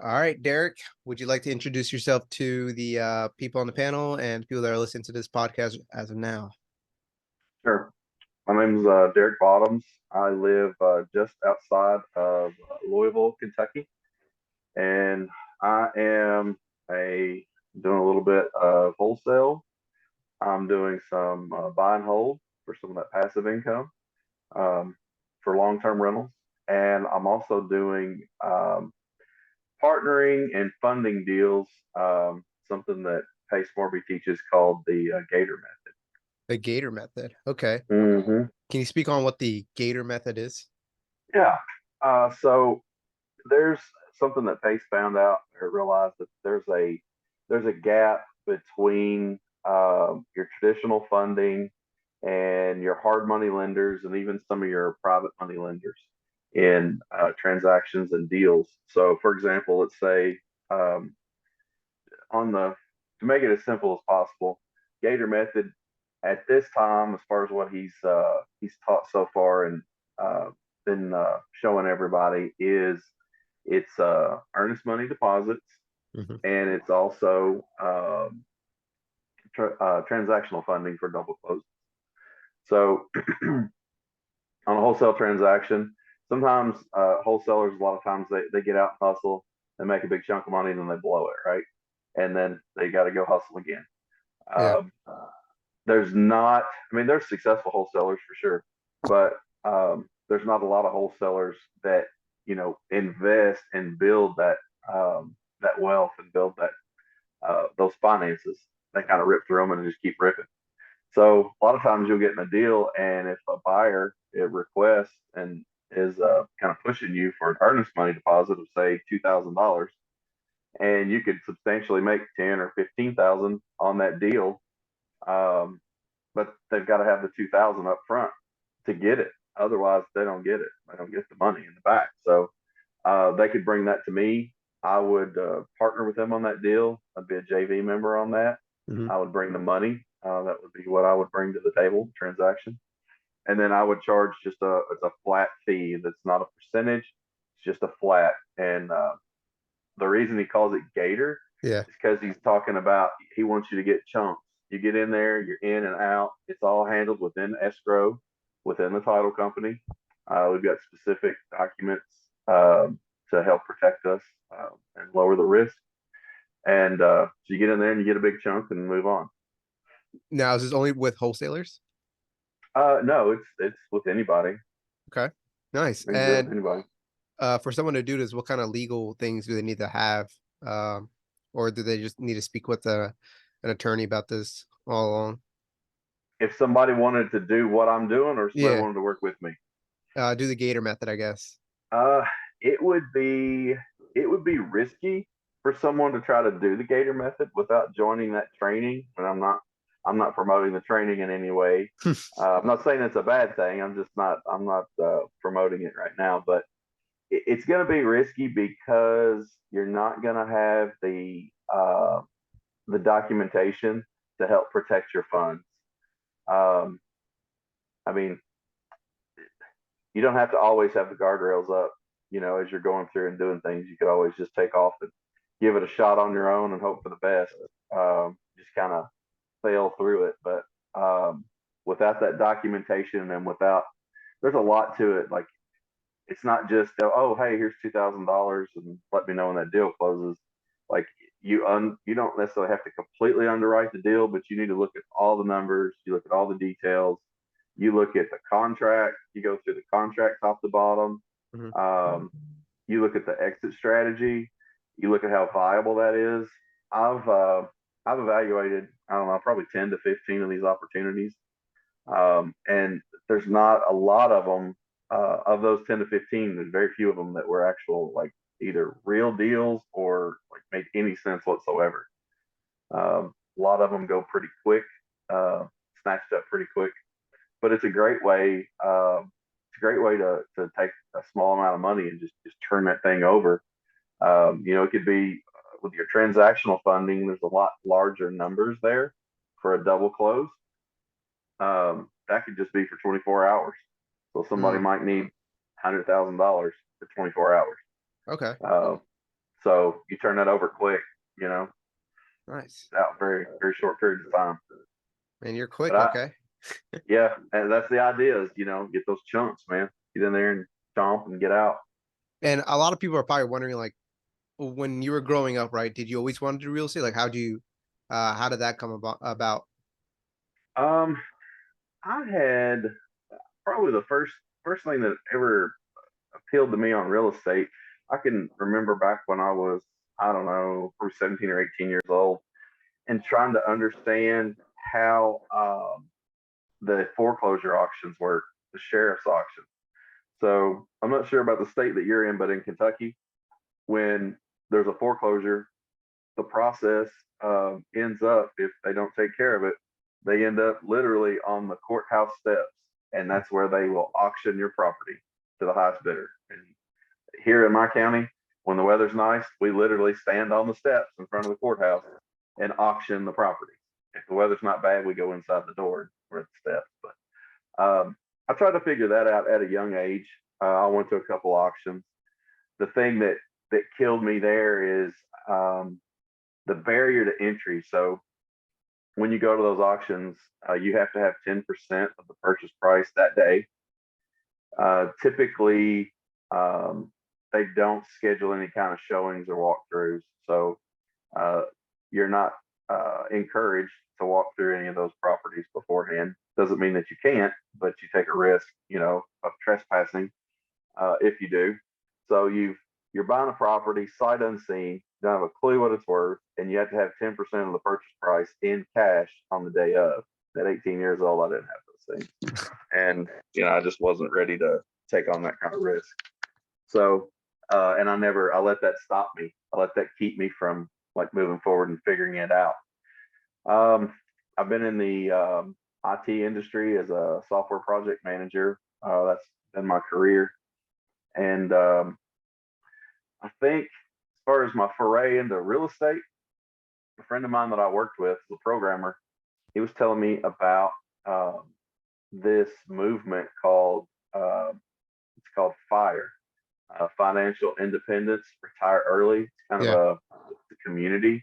All right, Derek, would you like to introduce yourself to the people on the panel and people that are listening to this podcast as of now? Sure. My name's Derek Bottoms. I live just outside of Louisville, Kentucky, and I am a doing a little bit of wholesale. I'm doing some buy and hold for some of that passive income um, for long-term rentals, and I'm also doing partnering and funding deals. Something that Pace Morby teaches called the Gator The Gator method. Okay. method. Can you speak on what the Gator method is? Yeah. So there's something that Pace found out or realized that there's a gap between your traditional funding and your hard money lenders and even some of your private money lenders in transactions and deals. So, for example, let's say um, on the to make it as simple as possible, Gator method at this time, as far as what he's taught so far and been showing everybody, is it's earnest money deposits Mhm. and it's also transactional funding for double close. So on a wholesale transaction, sometimes wholesalers, a lot of times they get out and hustle, they make a big chunk of money, and then they blow it, right? And then they got to go hustle again. Yeah. Um, there's not, I mean, there's successful wholesalers for sure, but there's not a lot of wholesalers that, invest and build that wealth and build those finances. They kind of rip through them and just keep ripping. So a lot of times you'll get in a deal, and if a buyer it requests and is kind of pushing you for an earnest money deposit of say $2,000, and you could substantially make 10 or 15,000 on that deal, um, but they've got to have the 2,000 up front to get it. Otherwise, they don't get it. They don't get the money in the back. So they could bring that to me. I would partner with them on that deal. I'd be a JV member on that. Hmm. I would bring the money. That would be what I would bring to the table transaction, and then I would charge just a flat fee. That's not a percentage. It's just a flat. And the reason he calls it Gator Yeah. is because he's talking about he wants you to get chunks. You get in there, you're in and out. It's all handled within escrow, within the title company. We've got specific documents to help protect us and lower the risk. And so you get in there and you get a big chunk and move on. Now, is this only with wholesalers? No, it's with anybody. Okay. Nice. You can do it with And anybody. for someone to do this, what kind of legal things do they need to have? Um, or do they just need to speak with an attorney about this all along? If somebody wanted to do what I'm doing, or somebody Yeah. wanted to work with me, Do the Gator method, I guess. Uh, it would be it would be risky for someone to try to do the Gator method without joining that training. And I'm not promoting the training in any way. I'm not saying it's a bad thing. I'm not promoting it right now. But it's going to be risky because you're not going to have the documentation to help protect your funds. Um, I mean, you don't have to always have the guardrails up. As you're going through and doing things, you could always just take off and give it a shot on your own and hope for the best. Just kind of sail through it. But without that documentation and without, there's a lot to it. Like, it's not just, oh, hey, here's $2,000 and let me know when that deal closes. Like, you don't necessarily have to completely underwrite the deal, but you need to look at all the numbers, you look at all the details, you look at the contract, you go through the contract top to bottom, Mhm. um, you look at the exit strategy, you look at how viable that is. I've uh, I've evaluated, I don't know, probably 10 to 15 of these opportunities, and there's not a lot of them. Of those 10 to 15, there's very few of them that were actual, like, either real deals or like made any sense whatsoever. A lot of them go pretty quick, snatched up pretty quick, but it's a great way. It's a great way to take a small amount of money and just turn that thing over. It could be with your transactional funding. There's a lot larger numbers there for a double close. That could just be for 24 hours. So somebody Mm. might need $100,000 for 24 hours. Okay. Uh, So you turn that over quick, you know, Nice. out very, very short periods of time. And you're But quick, okay. yeah, and that's the idea is, get those chunks, man. Get in there and chomp and get out. And a lot of people are probably wondering, like, when you were growing up, right? Did you always want to do real estate? Like, how did that come about? Um, I had probably the first thing that ever appealed to me on real estate. I can remember back when I was, I don't know, probably 17 or 18 years old, and trying to understand how the foreclosure auctions work, the sheriff's auction. So I'm not sure about the state that you're in, but in Kentucky, when there's a foreclosure, the process ends up, if they don't take care of it, they end up literally on the courthouse steps, and that's where they will auction your property to the highest bidder. And here in my county, when the weather's nice, we literally stand on the steps in front of the courthouse and auction the property. If the weather's not bad, we go inside the door. We're at the steps. But I tried to figure that out at a young age. I went to a couple auctions. The thing that killed me there is the barrier to entry. So when you go to those auctions, you have to have 10% of the purchase price that day. Typically, they don't schedule any kind of showings or walkthroughs. So uh, you're not encouraged to walk through any of those properties beforehand. Doesn't mean that you can't, but you take a risk, of trespassing if you do. So you're buying a property sight unseen, don't have a clue what it's worth, and you have to have 10% of the purchase price in cash on the day of. At 18 years old, I didn't have those things, and I just wasn't ready to take on that kind of risk. So, and I let that stop me. I let that keep me from like moving forward and figuring it out. Um, I've been in the IT industry as a software project manager. That's been my career, and I think as far as my foray into real estate, a friend of mine that I worked with, the programmer, he was telling me about um, this movement called it's called FIRE, Financial Independence, Retire Early. It's kind of Yeah. a community.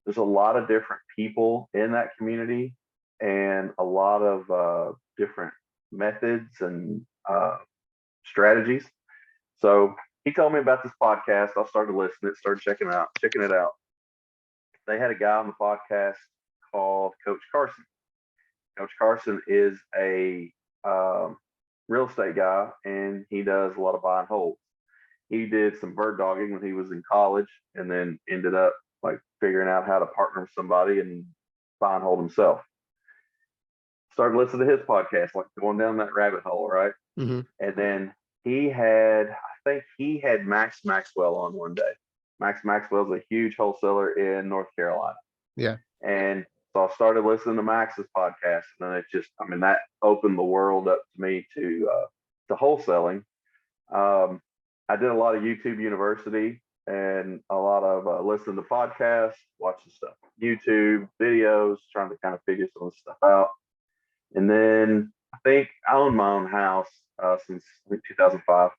There's a lot of different people in that community, and a lot of different methods and strategies. So he told me about this podcast. I started listening, started checking it out. They had a guy on the podcast called Coach Carson. Coach Carson is a real estate guy, and he does a lot of buy and hold. He did some bird dogging when he was in college, and then ended up like figuring out how to partner with somebody and buy and hold himself. Started listening to his podcast, like going down that rabbit hole, right? Hmm. And then I think he had Max Maxwell on one day. Max Maxwell's a huge wholesaler in North Carolina. Yeah. And so I started listening to Max's podcast, and then that opened the world up to me to wholesaling. I did a lot of YouTube University and a lot of listening to podcasts, watching stuff on YouTube, videos, trying to kind of figure some of the stuff out. And then I think I owned my own house since 2005.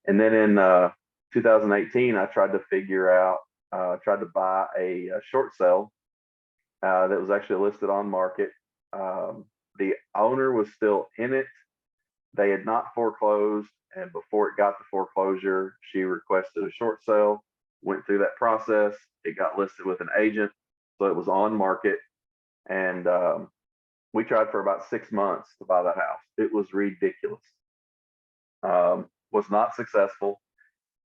And then in 2018, I tried tried to buy a short sale that was actually listed on market. The owner was still in it. They had not foreclosed. And before it got to foreclosure, she requested a short sale, went through that process. It got listed with an agent. So it was on market. And we tried for about 6 months to buy the house. It was ridiculous. Was not successful,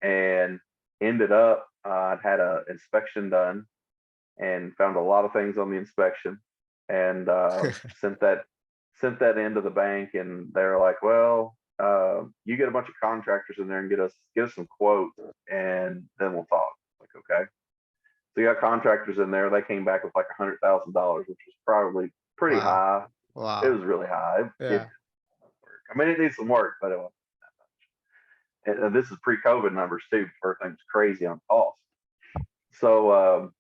and ended up I'd had an inspection done and found a lot of things on the inspection, and sent that into the bank, and they're like, well, you get a bunch of contractors in there and get us some quotes, and then we'll talk. Like, okay. So you got contractors in there. They came back with like $100,000, which was probably pretty Wow. high. It Wow. was really high. Yeah. I mean, it needs some work, but and this is pre-COVID numbers too, before things crazy on cost. So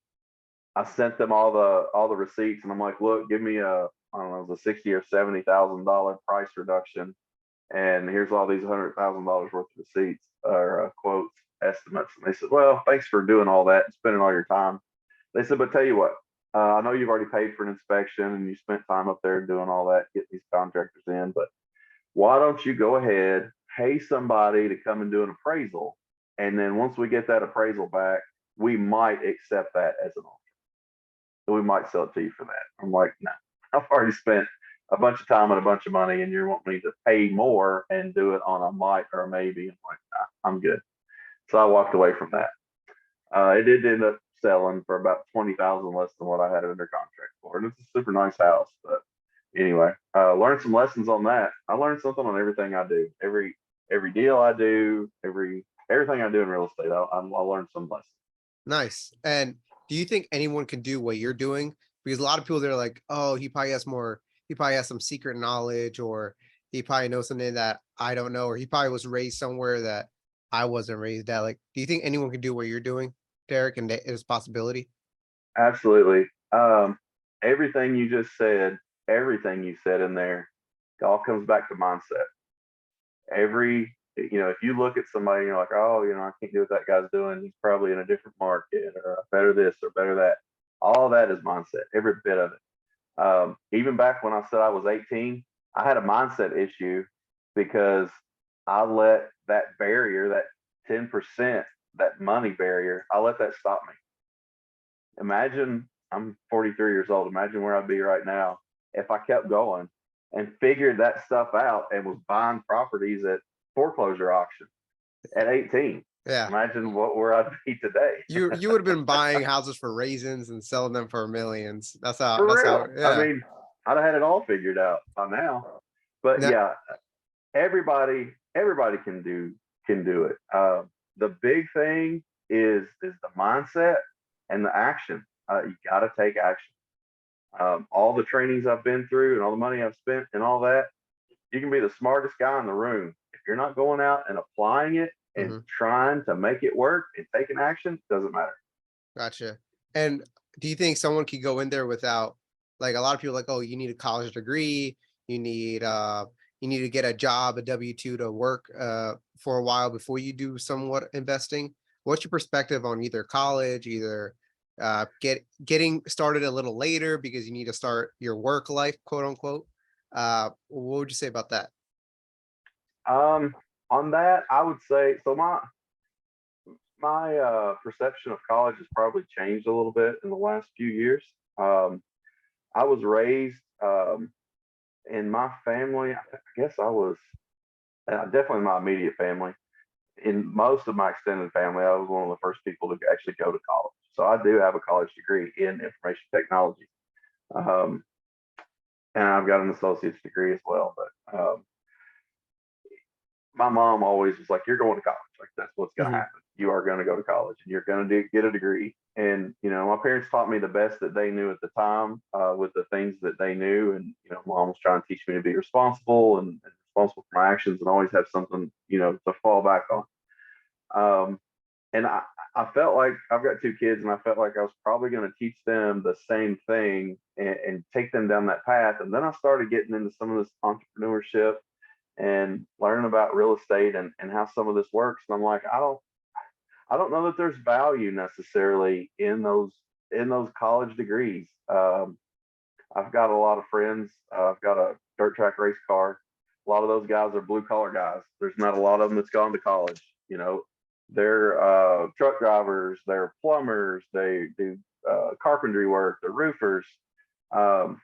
I sent them all the receipts, and I'm like, look, give me I don't know, it was a $60,000 or $70,000 price reduction, and here's all these $100,000 worth of receipts or quotes. estimates. And they said, well, thanks for doing all that and spending all your time. They said, but tell you what, I know you've already paid for an inspection and you spent time up there doing all that, getting these contractors in, but why don't you go ahead, pay somebody to come and do an appraisal? And then once we get that appraisal back, we might accept that as an offer. So we might sell it to you for that. I'm like, no, I've already spent a bunch of time and a bunch of money, and you want me to pay more and do it on a might or a maybe. I'm like, nah, I'm good. So I walked away from that. It did end up selling for about 20,000 less than what I had it under contract for, and it's a super nice house. But anyway, learned some lessons on that. I learned something on everything I do. Every deal I do, everything I do in real estate, I learned some lessons. Nice. And do you think anyone can do what you're doing? Because a lot of people they're like, oh, he probably has some secret knowledge, or he probably knows something that I don't know, or he probably was raised somewhere that I wasn't raised at. Like, do you think anyone can do what you're doing, Derek, and that is a possibility? Absolutely. Everything you just said, everything you said in there, it all comes back to mindset. If you look at somebody and you're like, oh, I can't do what that guy's doing. He's probably in a different market or better this or better that. All that is mindset, every bit of it. Even back when I said I was 18, I had a mindset issue because I let that barrier, that 10%, that money barrier, I let that stop me. Imagine I'm 43 years old. Imagine where I'd be right now if I kept going and figured that stuff out and was buying properties at foreclosure auction at 18. Yeah. Imagine where I'd be today. You would have been buying houses for raisins and selling them for millions. For That's how real. I yeah. mean, I'd have had it all figured out by now. But Now, yeah, everybody can do it. The big thing is the mindset and the action. You got to take action. All the trainings I've been through and all the money I've spent and all that, you can be the smartest guy in the room. If you're not going out and applying it and mhm, trying to make it work and taking action, doesn't matter. gotcha. And do you think someone could go in there without, like, a lot of people are like, oh, you need a college degree, you need uh you need to get a job, a W-2 to work for a while before you do somewhat investing. What's your perspective on either college, either getting started a little later because you need to start your work life, quote unquote? What would you say about that? Um, on that, I would say so. My perception of college has probably changed a little bit in the last few years. Um, I was raised in my family. I guess I was definitely my immediate family. In most of my extended family, I was one of the first people to actually go to college. So I do have a college degree in information technology, um, and I've got an associate's degree as well. But my mom always was like, "You're going to college. Like that's what's going to Hmm. happen. You are going to go to college, and you're going to get a degree." And my parents taught me the best that they knew at the time, with the things that they knew. And mom was trying to teach me to be responsible and responsible for my actions, and always have something to fall back on. Um, and I felt like I've got two kids, and I felt like I was probably going to teach them the same thing and take them down that path. And then I started getting into some of this entrepreneurship and learning about real estate and how some of this works. And I'm like, I don't know that there's value necessarily in those college degrees. I've got a lot of friends. I've got a dirt track race car. A lot of those guys are blue collar guys. There's not a lot of them that's gone to college. They're truck drivers. They're plumbers. They do carpentry work. They're roofers. And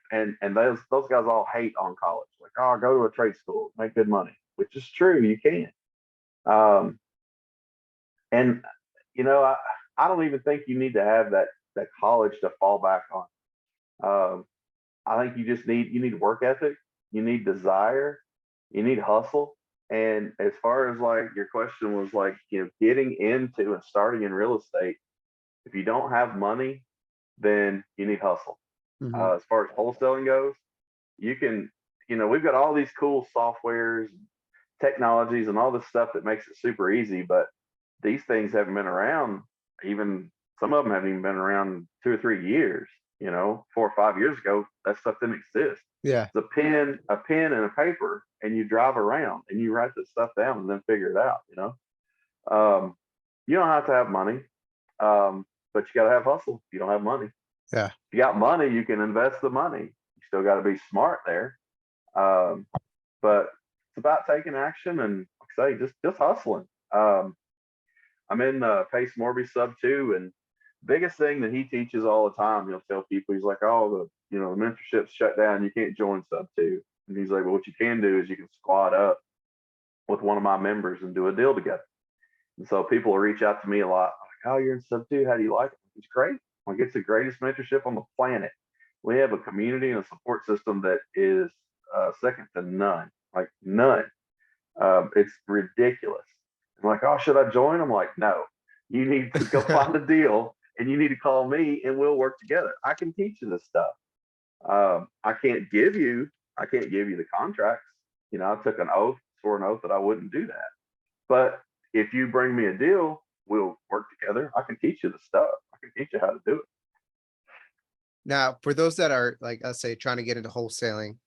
those guys all hate on college. Like, oh, go to a trade school, make good money, which is true. You can. Um, and I don't even think you need to have that college to fall back on. Um, I think you need work ethic, you need desire, you need hustle. And as far as like your question was like, getting into and starting in real estate, if you don't have money, then you need hustle. Hmm. As far as wholesaling goes, you can, we've got all these cool softwares, technologies, and all this stuff that makes it super easy, but these things haven't been around. Even some of them haven't even been around 2 or 3 years. 4 or 5 years ago, that stuff didn't exist. Yeah. It's a pen and a paper, and you drive around and you write this stuff down and then figure it out. Um, you don't have to have money, but you got to have hustle. You don't have money. Yeah. If you got money, you can invest the money. You still got to be smart there. But it's about taking action and, like I say, just hustling. I'm in Pace Morby sub 2, and biggest thing that he teaches all the time, he'll tell people, he's like, oh, the mentorship's shut down, you can't join sub 2. And he's like, well, what you can do is you can squad up with one of my members and do a deal together. And so people will reach out to me a lot, like, oh, you're in sub 2, how do you like it? It's great. Like, it's the greatest mentorship on the planet. We have a community and a support system that is second to none, like none. It's ridiculous. I'm like, oh, should I join? I'm like, no, you need to go find a deal and you need to call me and we'll work together. I can teach you this stuff. I can't give you the contracts. I took an oath, swore an oath that I wouldn't do that. But if you bring me a deal, we'll work together. I can teach you the stuff. I can teach you how to do it. Now, for those that are like, let's say, trying to get into wholesaling,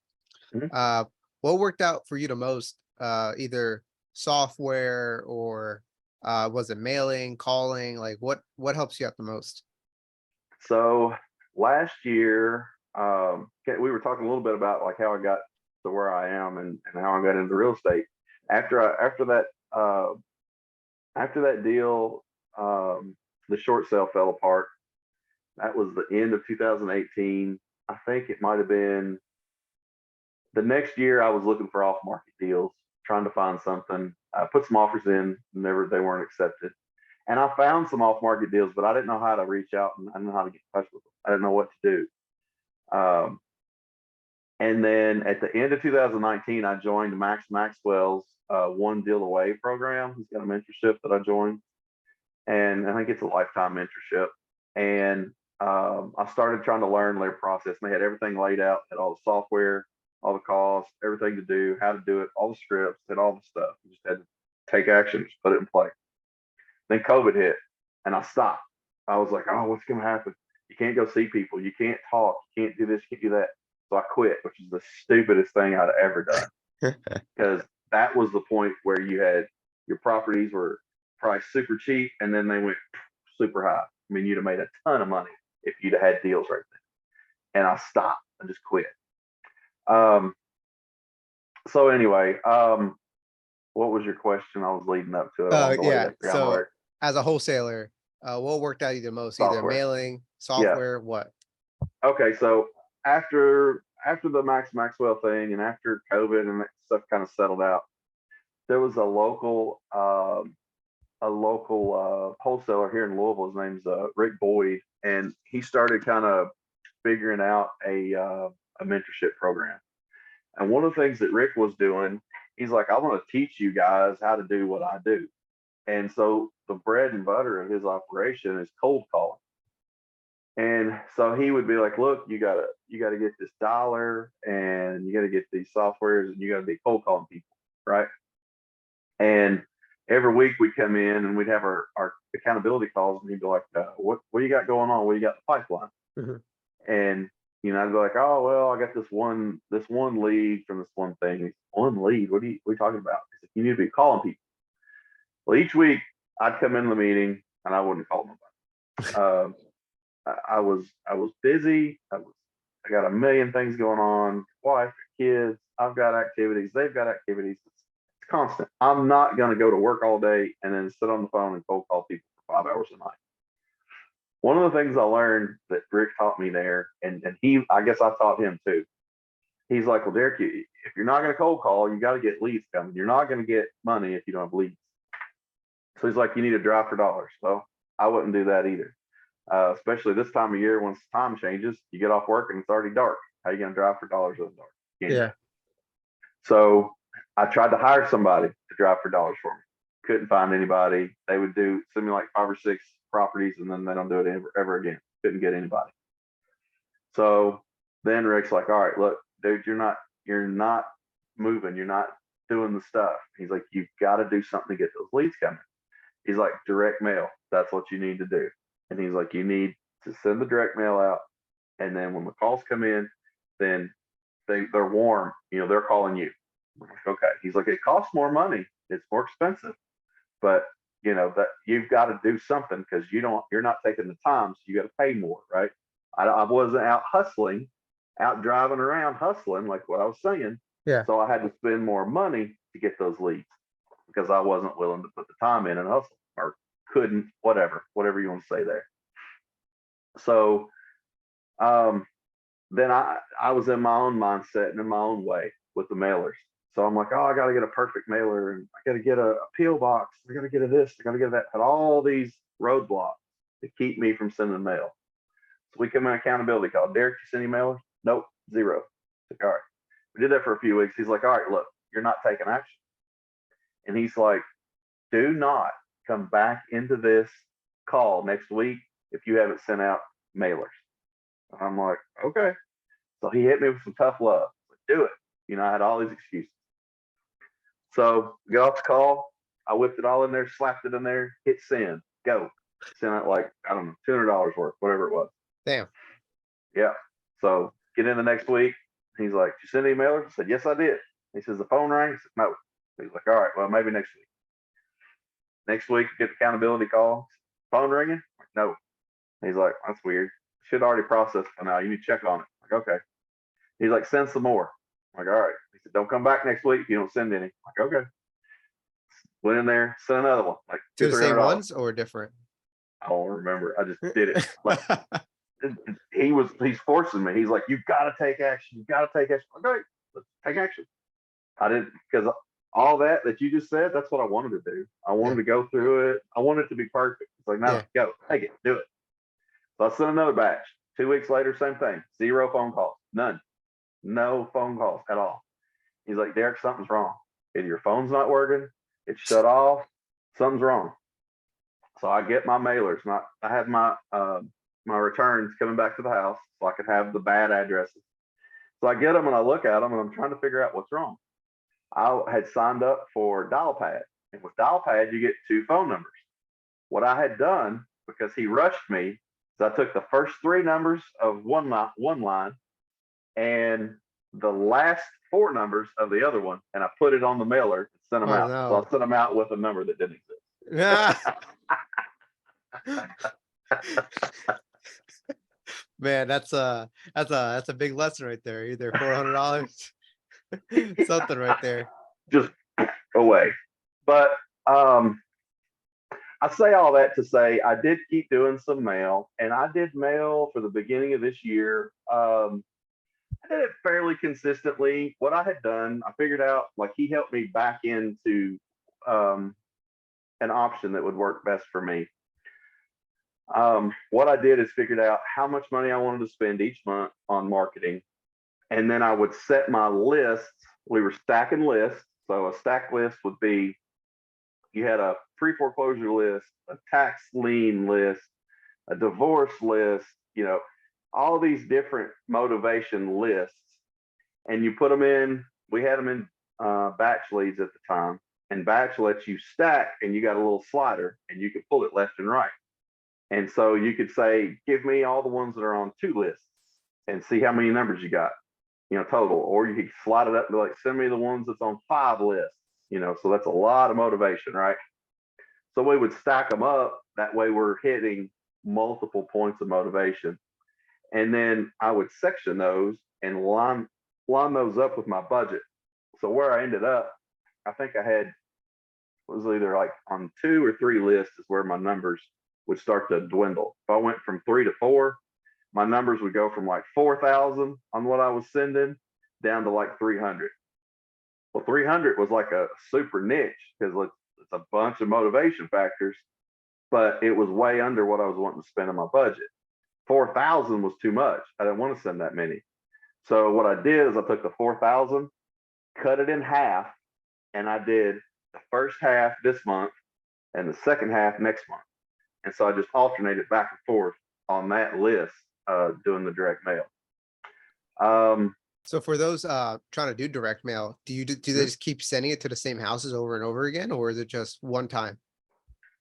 Mhm. what worked out for you the most? Either software or was it mailing, calling? Like what helps you out the most? So last year, we were talking a little bit about like how I got to where I am and how I got into real estate. Uh, after that deal, the short sale fell apart. That was the end of 2018. I think it might have been the next year. I was looking for off market deals, trying to find something. I put some offers in, they weren't accepted. And I found some off market deals, but I didn't know how to reach out and I didn't know how to get in touch with them. I didn't know what to do. And then at the end of 2019, I joined Max Maxwell's One Deal Away program. He's got a mentorship that I joined, and I think it's a lifetime mentorship. And I started trying to learn their process. And they had everything laid out, had all the software, all the costs, everything to do, how to do it, all the scripts, had all the stuff. You just had to take action, just put it in play. Then COVID hit, and I stopped. I was like, oh, what's going to happen? You can't go see people. You can't talk. You can't do this. You can't do that. So I quit, which is the stupidest thing I'd ever done, because that was the point where you had your properties were priced super cheap and then they went super high. I mean, you'd have made a ton of money if you'd have had deals right then. And I stopped. I just quit. Um, so anyway, what was your question? I was leading up to it along the way Yeah. there. So as a wholesaler, what worked out you the most? Either Software. mailing, Yeah. software, what? Okay, so after the Max Maxwell thing and after COVID and that stuff kind of settled out, there was a local wholesaler here in Louisville. His name's Rick Boyd, and he started kind of figuring out a mentorship program. And one of the things that Rick was doing, he's like, I want to teach you guys how to do what I do. And so the bread and butter of his operation is cold calling. And so he would be like, look, you gotta get this dollar and you gotta get these softwares and you gotta be cold calling people, right? And every week we'd come in and we'd have our accountability calls and he'd be like, what do you got going on? What do you got in the pipeline? Mhm. And I'd be like, oh well, I got this one lead from this one thing. One lead? What are you talking about? He's like, you need to be calling people. Well, each week I'd come in the meeting and I wouldn't call nobody. I was busy. I got a million things going on. Wife, kids. I've got activities. They've got activities. It's constant. I'm not going to go to work all day and then sit on the phone and cold call people for 5 hours a night. One of the things I learned that Rick taught me there, and I guess I taught him too. He's like, well, Derek, if you're not going to cold call, you got to get leads coming. You're not going to get money if you don't have leads. So he's like, you need to drive for dollars. So I wouldn't do that either. Especially this time of year, once time changes, you get off work and it's already dark. How are you going to drive for dollars in the dark? Yeah. So I tried to hire somebody to drive for dollars for me. Couldn't find anybody. They would send me like 5 or 6 properties and then they don't do it ever again. Couldn't get anybody. So then Rick's like, all right, look, dude, you're not moving. You're not doing the stuff. He's like, you've got to do something to get those leads coming. He's like, direct mail. That's what you need to do. And he's like, you need to send the direct mail out. And then when the calls come in, then they're warm. They're calling you. I'm like, okay. He's like, it costs more money. It's more expensive, but you know, that you've got to do something because you're not taking the time, so you got to pay more, right? I wasn't out hustling, out driving around hustling like what I was saying. Yeah. So I had to spend more money to get those leads because I wasn't willing to put the time in and hustle or couldn't, whatever you want to say there. So um, then I was in my own mindset and in my own way with the mailers. So I'm like, oh, I got to get a perfect mailer and I got to get a PO box. I got to get a this. I got to get that. Had all these roadblocks to keep me from sending mail. So we come in accountability call. Derek, you send emailers? Nope, zero. Like, all right. We did that for a few weeks. He's like, all right, look, you're not taking action. And he's like, do not come back into this call next week if you haven't sent out mailers. And I'm like, okay. So he hit me with some tough love. Like, do it. You know, I had all these excuses. So we got off the call. I whipped it all in there, slapped it in there, hit send, go. Sent out like, I don't know, $200 worth, whatever it was. Damn. Yeah. So get in the next week. He's like, did you send emailers? I said, yes, I did. He says, the phone rang? I said, no. He's like, all right, well, maybe next week. Next week, get the accountability call. Phone ringing? Like, no. He's like, that's weird. Should already process it now. You need to check on it. Like, okay. He's like, send some more. I'm like, all right. He said, don't come back next week if you don't send any. I'm like, okay. Went in there, sent another one. Like To the same $200-$300. ones or different? I don't remember. I just did it. Like he's forcing me. He's like, you've got to take action. You've got to take action. Okay, let's take action. I didn't, because all that you just said, that's what I wanted to do. I wanted to go through it. I wanted it to be perfect. It's like, no, go, take it, do it. So I sent another batch. 2 weeks later, same thing. 0 phone calls. None. No phone calls at all. He's like, Derek, something's wrong. Either your phone's not working, it's shut off, something's wrong. So I get my mailers. I had my my returns coming back to the house so I could have the bad addresses. So I get them and I look at them and I'm trying to figure out what's wrong. I had signed up for Dialpad, and with Dialpad you get 2 phone numbers. What I had done, because he rushed me, is I took the first 3 numbers of one line and the last 4 numbers of the other one, and I put it on the mailer and sent them out. No. So I sent them out with a number that didn't exist. Man, that's a big lesson right there. Either $400, something right there. Just away. But I say all that to say I did keep doing some mail, and I did mail for the beginning of this year. I did it fairly consistently. What I had done, I figured out, like, he helped me back into an option that would work best for me. What I did is figured out how much money I wanted to spend each month on marketing. And then I would set my lists. We were stacking lists. So a stack list would be, you had a pre-foreclosure list, a tax lien list, a divorce list, you know, all these different motivation lists. And you put them in, we had them in batch leads at the time. And batch lets you stack, and you got a little slider and you could pull it left and right. And so you could say, give me all the ones that are on 2 lists and see how many numbers you got, you know, total. Or you could slide it up and be like, send me the ones that's on 5 lists, you know, so that's a lot of motivation, right? So we would stack them up. That way we're hitting multiple points of motivation. And then I would section those and line those up with my budget. So where I ended up, I think I had, was either like on 2 or 3 lists is where my numbers would start to dwindle. If I went from 3 to 4, my numbers would go from like 4,000 on what I was sending down to like 300. Well, 300 was like a super niche because it's a bunch of motivation factors, but it was way under what I was wanting to spend on my budget. 4,000 was too much. I didn't want to send that many. So what I did is I took the 4,000, cut it in half, and I did the first half this month and the second half next month. And so I just alternated back and forth on that list, doing the direct mail. So for those trying to do direct mail, do they just keep sending it to the same houses over and over again, or is it just one time?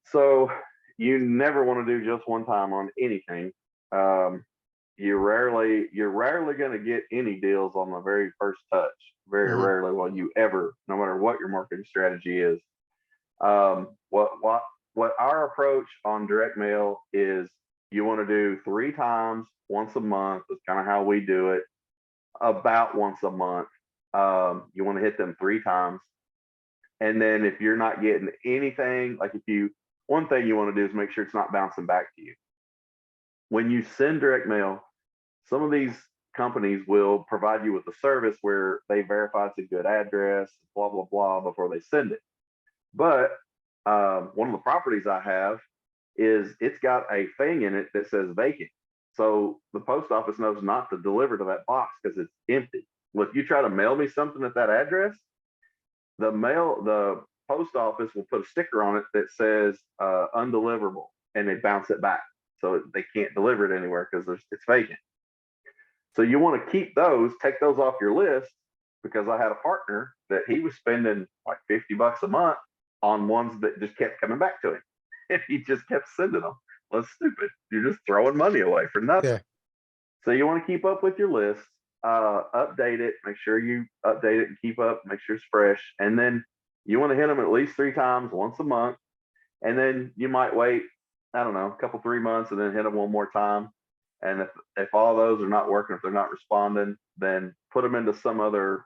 So you never want to do just one time on anything. You're rarely going to get any deals on the very first touch. Very rarely will you ever, no matter what your marketing strategy is. What what our approach on direct mail is, you want to do 3 times once a month. That's kind of how we do it, about once a month. You want to hit them 3 times. And then if you're not getting anything, like if you, one thing you want to do is make sure it's not bouncing back to you. When you send direct mail, some of these companies will provide you with a service where they verify it's a good address, blah, blah, blah, before they send it. But one of the properties I have is it's got a thing in it that says vacant. So the post office knows not to deliver to that box because it's empty. Well, if you try to mail me something at that address, the post office will put a sticker on it that says undeliverable, and they bounce it back. So they can't deliver it anywhere because it's vacant. So you want to keep those, take those off your list, because I had a partner that he was spending like $50 a month on ones that just kept coming back to him. And he just kept sending them. Well, that's stupid. You're just throwing money away for nothing. Yeah. So you want to keep up with your list, update it, make sure you update it and keep up, make sure it's fresh. And then you want to hit them at least 3 times once a month. And then you might wait, I don't know, a couple, 3 months, and then hit them one more time. And if all those are not working, if they're not responding, then put them into some other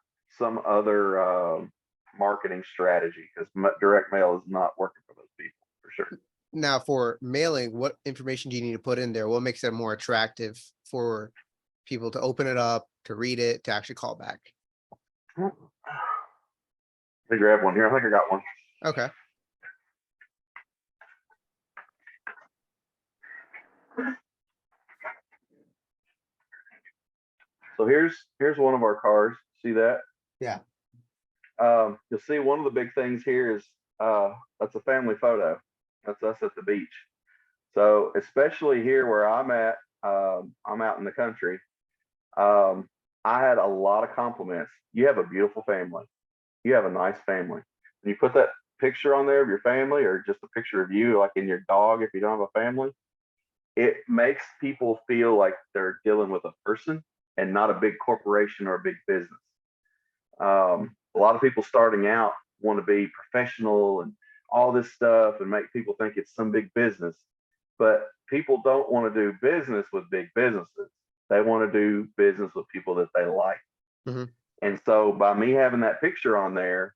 marketing strategy, because direct mail is not working for those people for sure. Now, for mailing, what information do you need to put in there? What makes it more attractive for people to open it up, to read it, to actually call back? Let me grab one here. I think I got one. Okay. So here's one of our cars. See that? Yeah. You'll see one of the big things here is that's a family photo. That's us at the beach. So especially here where I'm at, I'm out in the country. I had a lot of compliments. You have a beautiful family. You have a nice family. When you put that picture on there of your family, or just a picture of you, like in your dog, if you don't have a family, it makes people feel like they're dealing with a person and not a big corporation or a big business. A lot of people starting out want to be professional and all this stuff and make people think it's some big business. But people don't want to do business with big businesses. They want to do business with people that they like. Mm-hmm. And so by me having that picture on there,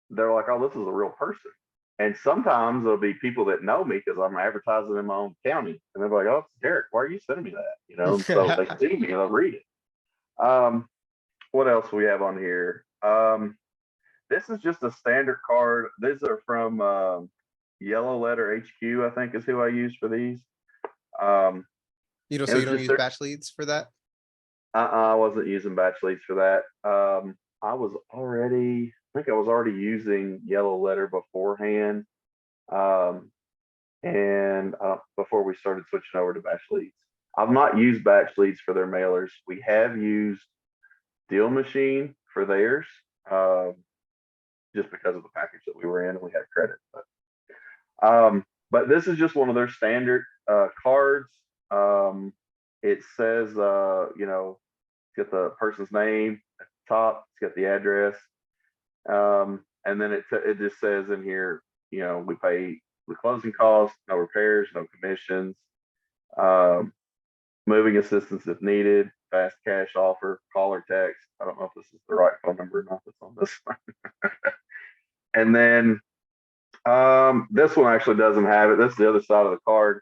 they're like, oh, this is a real person. And sometimes there'll be people that know me because I'm advertising in my own county. And they're like, oh, it's Derek. Why are you sending me that? You know, and so they see me and they'll read it. What else we have on here? This is just a standard card. These are from Yellow Letter HQ, I think is who I use for these. So you don't use their, batch leads for that? I wasn't using batch leads for that. I think I was already using Yellow Letter beforehand. And before we started switching over to batch leads. I've not used batch leads for their mailers. We have used Deal Machine for theirs, just because of the package that we were in and we had credit. But this is just one of their standard cards. It says, it's got the person's name at the top, it's got the address, and then it just says in here, we pay the closing costs, no repairs, no commissions, moving assistance if needed, fast cash offer, call or text. I don't know if this is the right phone number or not that's on this one. And then this one actually doesn't have it. This is the other side of the card.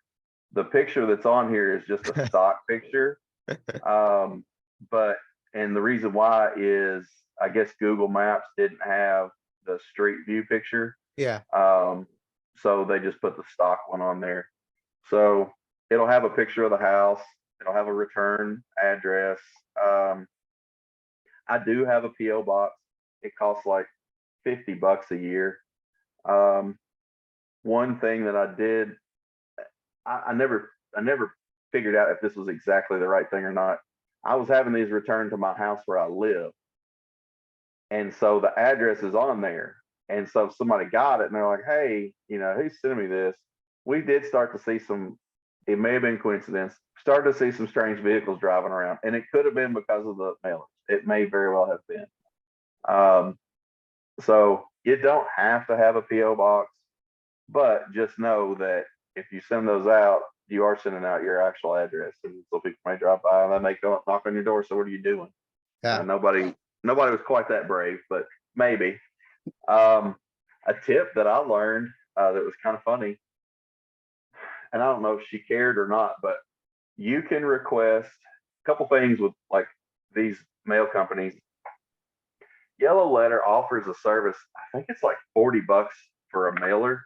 The picture that's on here is just a stock picture. And the reason why is, I guess Google Maps didn't have the street view picture. Yeah. So they just put the stock one on there. So it'll have a picture of the house. It'll have a return address. I do have a PO box. It costs like $50 a year. One thing that I did, I never figured out if this was exactly the right thing or not. I was having these returned to my house where I live. And so the address is on there. And so somebody got it and they're like, hey, who's sending me this? We did start to see it may have been coincidence, started to see some strange vehicles driving around. And it could have been because of the mailers. It may very well have been. So you don't have to have a PO box. But just know that if you send those out, you are sending out your actual address, and so people may drop by and they may go knock on your door. So what are you doing? Yeah. Nobody was quite that brave, but maybe. Um, a tip that I learned that was kind of funny, and I don't know if she cared or not, but you can request a couple things with like these mail companies. Yellow Letter offers a service. I think it's like $40 for a mailer.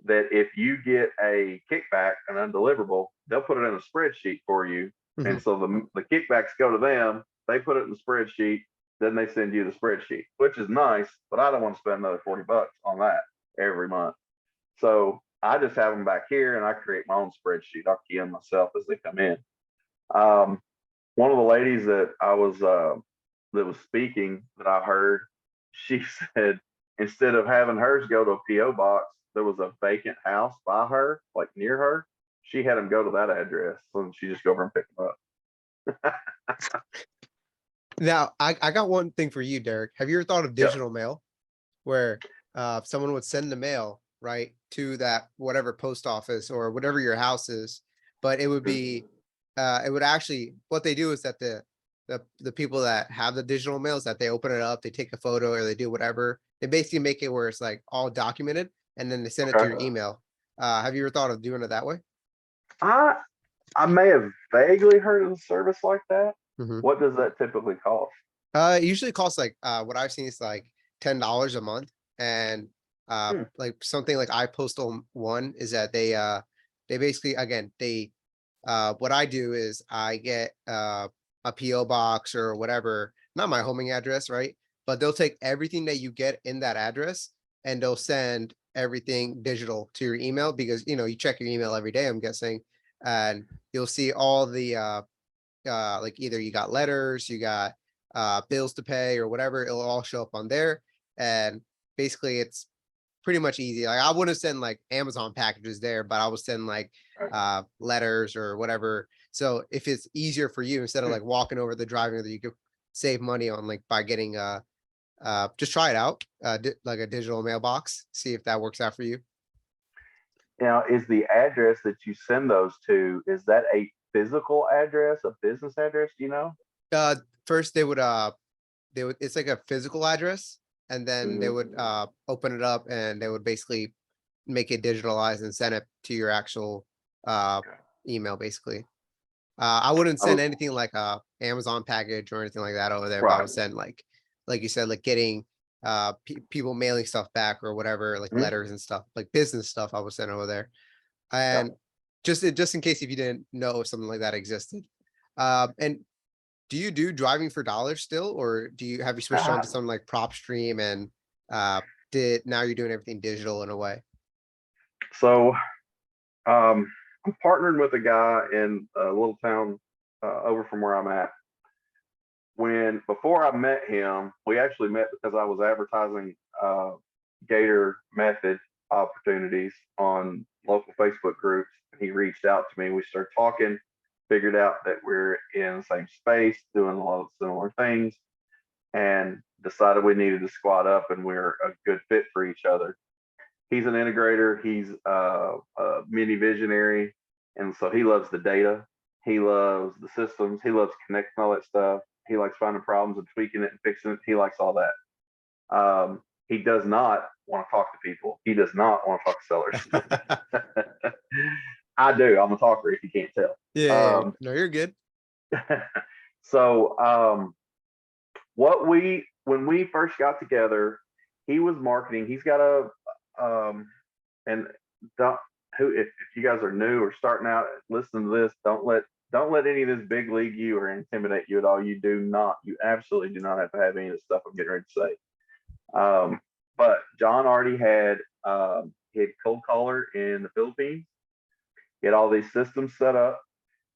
That if you get a kickback, an undeliverable, they'll put it in a spreadsheet for you, Mhm. and so the kickbacks go to them. They put it in the spreadsheet, then they send you the spreadsheet, which is nice. But I don't want to spend another $40 on that every month. So I just have them back here, and I create my own spreadsheet. I'll key in myself as they come in. Um, one of the ladies that was speaking that I heard, she said instead of having hers go to a PO box, there was a vacant house by her, like near her. She had them go to that address, and she just go over and pick them up. Now, I got one thing for you, Derek. Have you ever thought of Yep. digital mail, where someone would send the mail right to that whatever post office or whatever your house is, but it would be it would actually, what they do is that the people that have the digital mails, that they open it up, they take a photo or they do whatever. They basically make it where it's like all documented, and then they send it to your Okay. email. Have you ever thought of doing it that way? I I may have vaguely heard of a service like that. Mhm. What does that typically cost? It usually costs like what I've seen is like $10 a month, and Hmm. like something like iPostal One is that they basically, again, they what I do is I get a PO box or whatever, not my homing address, right? But they'll take everything that you get in that address, and they'll send everything digital to your email, because you check your email every day, I'm guessing, and you'll see all the like either you got letters, you got bills to pay or whatever, it'll all show up on there. And basically it's pretty much easy. Like I wouldn't send like Amazon packages there, but I would send like letters or whatever. So if it's easier for you, instead of like walking over the driving, that you could save money on, like by getting just try it out, like a digital mailbox, see if that works out for you. Now, is the address that you send those to, is that a physical address, a business address? Do you know? Uh First they would, it's like a physical address, and then they Hmm. would open it up, and they would basically make it digitalized and send it to your actual uh email, basically. I wouldn't send Oh, anything like a Amazon package or anything like that over there, but I right. would send like you said, like getting people mailing stuff back or whatever, like Mhm. letters and stuff, like business stuff, I would send over there. Yeah. And just in case if you didn't know if something like that existed. And do you do driving for dollars still, or have you switched on Uh, to something like prop stream, and uh did now you're doing everything digital in a way? so I'm partnering with a guy in a little town over from where I'm at. When before I met him, we actually met because I was advertising Gator method opportunities on local Facebook groups. He reached out to me. We started talking, figured out that we're in the same space, doing a lot of similar things, and decided we needed to squad up and we're a good fit for each other. He's an integrator, he's a mini visionary, and so he loves the data, he loves the systems, he loves connecting all that stuff, he likes finding problems and tweaking it and fixing it, he likes all that. He does not want to talk to people, he does not want to talk to sellers. I do, I'm a talker if you can't tell. Yeah, no, you're good. So what we when we first got together, he was marketing. He's got a and don't, who if you guys are new or starting out, listen to this. Don't let any of this big league you or intimidate you at all. You do not. You absolutely do not have to have any of the stuff I'm getting ready to say. But John already had he had cold caller in the Philippines. He had all these systems set up,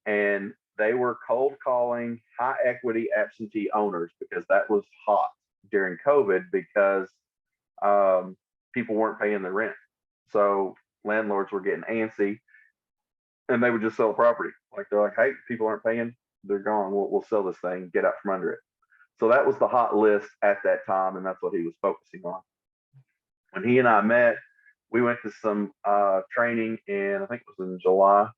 and they were cold calling high equity absentee owners because that was hot during COVID because um, people weren't paying their rent. So landlords were getting antsy and they would just sell the property. Like they're like, hey, people aren't paying, they're gone. We'll sell this thing, get out from under it. So that was the hot list at that time, and that's what he was focusing on. When he and I met, we went to some training in, I think it was in July,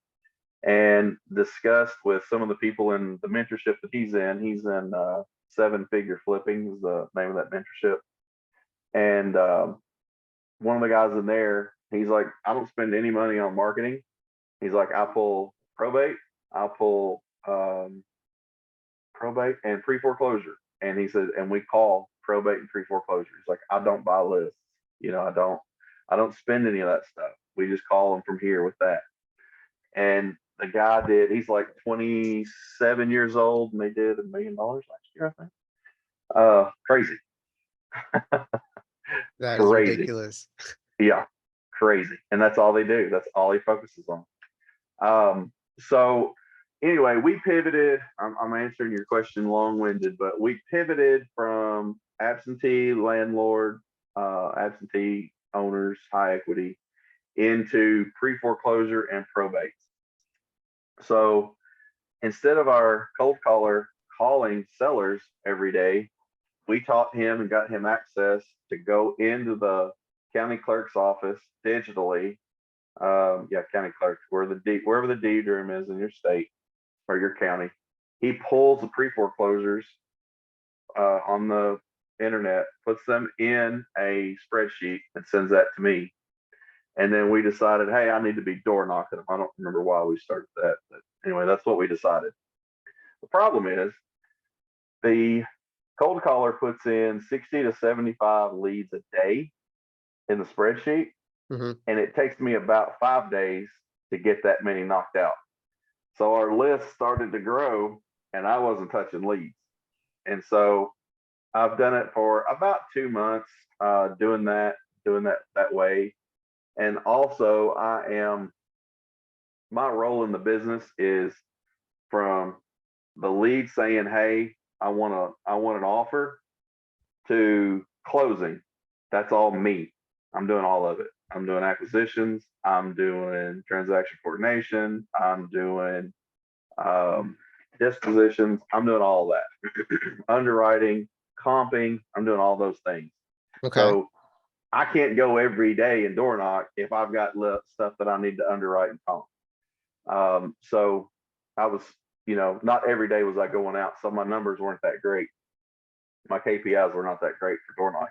and discussed with some of the people in the mentorship that he's in. He's in Seven Figure Flipping is the name of that mentorship. And one of the guys in there, he's like, I don't spend any money on marketing. He's like, I pull probate, I pull probate and pre foreclosure. And he said, and we call probate and pre foreclosure. He's like, I don't buy lists. I don't spend any of that stuff. We just call them from here with that. And the guy did, he's like 27 years old, and they did $1 million last year, I think. Crazy. That is Crazy. ridiculous. Yeah, crazy. And that's all they do. That's all he focuses on. So anyway, we pivoted. I'm answering your question long-winded, but we pivoted from absentee landlord, absentee owners, high equity, into pre-foreclosure and probate. So instead of our cold caller calling sellers every day, we taught him and got him access to go into the county clerk's office digitally. County clerk, wherever the deed room is in your state or your county. He pulls the pre-foreclosures on the internet, puts them in a spreadsheet, and sends that to me. And then we decided, hey, I need to be door knocking them. I don't remember why we started that, but anyway, that's what we decided. The problem is the cold caller puts in 60 to 75 leads a day in the spreadsheet, and it takes me about 5 days to get that many knocked out. So our list started to grow, and I wasn't touching leads. And so I've done it for about 2 months, doing that way. And also, my role in the business is from the lead saying, "Hey, I want an offer," to closing. That's all me. I'm doing all of it. I'm doing acquisitions. I'm doing transaction coordination. I'm doing dispositions. I'm doing all of that. Underwriting, comping. I'm doing all those things. Okay. So I can't go every day and door knock if I've got stuff that I need to underwrite and comp. So I was, not every day was I going out. So my numbers weren't that great. My KPIs were not that great for door knocking.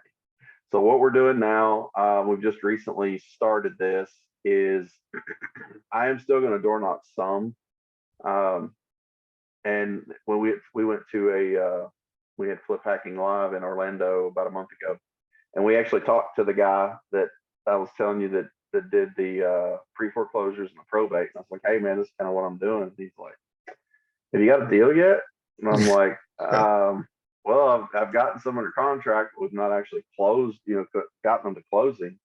So what we're doing now, we've just recently started this, is I am still going to door knock some. And when we went to we had Flip Hacking Live in Orlando about a month ago, and we actually talked to the guy that I was telling you that did the pre-foreclosures and the probate. And I was like, hey man, this is kind of what I'm doing. And he's like, have you got a deal yet? And I'm like, well, I've gotten some under contract, but we've not actually closed, gotten them to closing.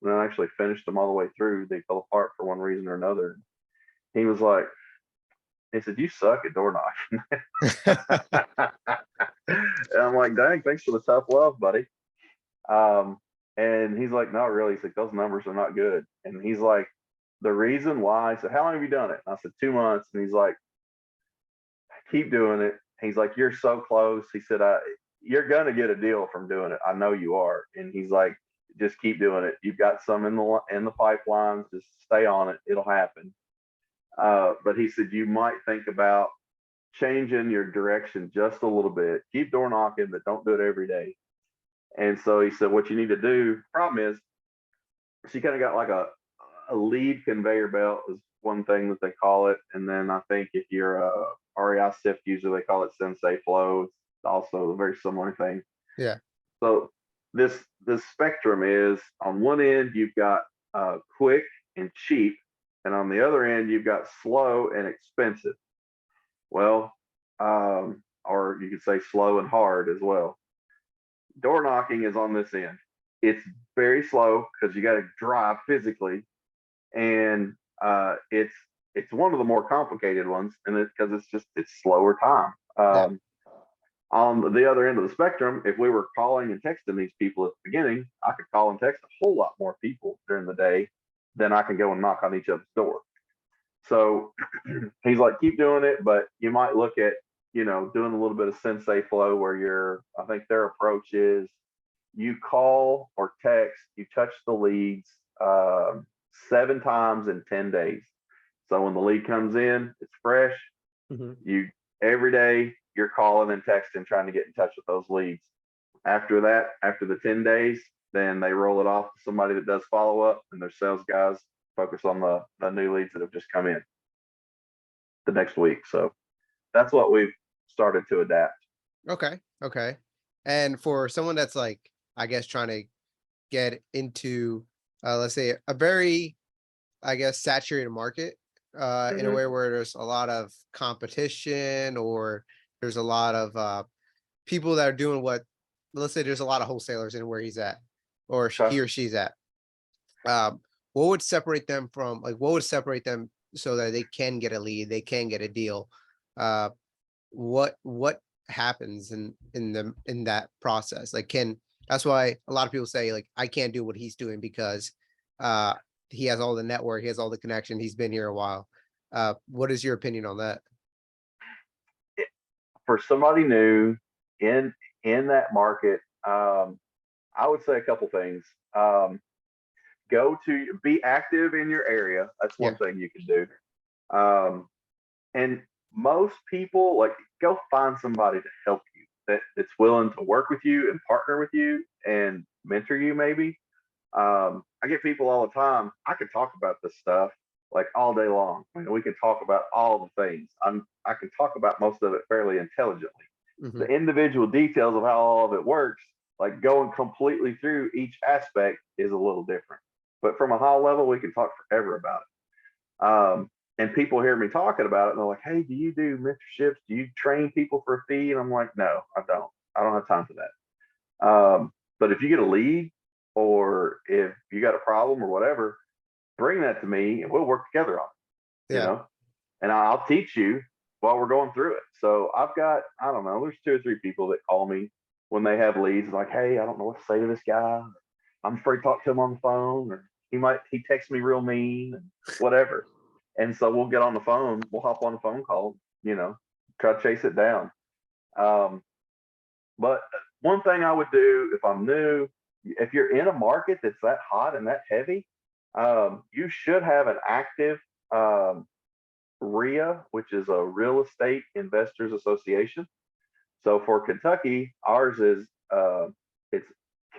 And then actually finished them all the way through. They fell apart for one reason or another. He was like, he said, you suck at door knocking. And I'm like, dang, thanks for the tough love, buddy. And he's like, not really. He's like, those numbers are not good. And he's like, the reason why, I said, how long have you done it? And I said, 2 months. And he's like, keep doing it. He's like, you're so close. He said, you're going to get a deal from doing it. I know you are. And he's like, just keep doing it. You've got some in the pipelines. Just stay on it. It'll happen. But he said, you might think about changing your direction just a little bit. Keep door knocking, but don't do it every day. And so he said, what you need to do, problem is, so you kind of got like a lead conveyor belt is one thing that they call it. And then I think if you're a REI SIFT user, they call it Sensei Flow. It's also a very similar thing. Yeah. So this spectrum is, on one end, you've got quick and cheap. And on the other end, you've got slow and expensive. Well, or you could say slow and hard as well. Door knocking is on this end. It's very slow because you got to drive physically, and it's one of the more complicated ones, and because it's slower time. On the other end of the spectrum, if we were calling and texting these people at the beginning, I could call and text a whole lot more people during the day than I can go and knock on each other's door. So he's like, keep doing it, but you might look at, doing a little bit of Sensei Flow where I think their approach is you call or text, you touch the leads, um, 7 times in 10 days. So when the lead comes in, it's fresh. Mhm. You every day you're calling and texting, trying to get in touch with those leads. After that, after the 10 days, then they roll it off to somebody that does follow up, and their sales guys focus on the new leads that have just come in the next week. So that's what we've started to adapt. Okay. Okay. And for someone that's like, I guess, trying to get into, let's say, a very, I guess, saturated market, in a Mm-hmm. way where there's a lot of competition, or there's a lot of people that are doing what, let's say there's a lot of wholesalers in where he's at, or Okay. he or she's at. Um, what would separate them from, like, what would separate them so that they can get a lead, they can get a deal? Uh, what happens in that process? Like, can that's why a lot of people say, like, I can't do what he's doing because uh he has all the network, he has all the connection, he's been here a while. What is your opinion on that? For somebody new in in that market, I would say a couple things. Go to be active in your area. That's Yeah. one thing you can do. Um, and most people like go find somebody to help you that's willing to work with you and partner with you and mentor you maybe. I get people all the time. I can talk about this stuff like all day long. I mean, we can talk about all the things. I can talk about most of it fairly intelligently. Hmm. The individual details of how all of it works, like going completely through each aspect, is a little different. But from a high level, we can talk forever about it. And people hear me talking about it, and they're like, "Hey, do you do mentorships? Do you train people for a fee?" And I'm like, "No, I don't. I don't have time for that." But if you get a lead, or if you got a problem or whatever, bring that to me, and we'll work together on it. Yeah. And I'll teach you while we're going through it. So I've got, I don't know, there's 2 or 3 people that call me when they have leads, like, "Hey, I don't know what to say to this guy. I'm afraid to talk to him on the phone, or he texts me real mean and whatever." And so we'll get on the phone, we'll hop on the phone call, try to chase it down. Um, but one thing I would do if I'm new, if you're in a market that's that hot and that heavy, you should have an active um, RIA, which is a Real Estate Investors Association. So for Kentucky, ours is it's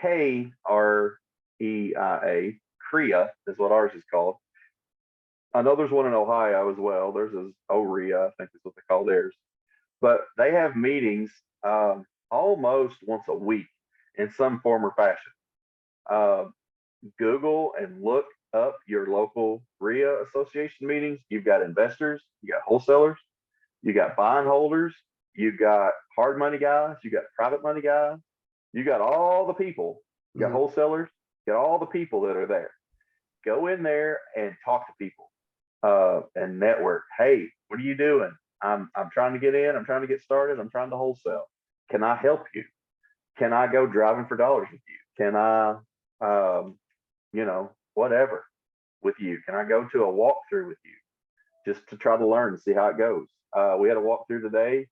KREIA, CREA is what ours is called. I know there's one in Ohio as well. Theirs is OREA, I think is what they call theirs. But they have meetings almost once a week in some form or fashion. Uh, Google and look up your local RIA association meetings. You've got investors, you got wholesalers, you got bond holders, you got hard money guys, you got private money guys, you got all the people, you got Hmm. wholesalers, you got all the people that are there. Go in there and talk to people and network. "Hey, what are you doing? I'm trying to get in. I'm trying to get started. I'm trying to wholesale. Can I help you? Can I go driving for dollars with you? Can I, whatever with you? Can I go to a walkthrough with you just to try to learn and see how it goes?" We had a walkthrough today.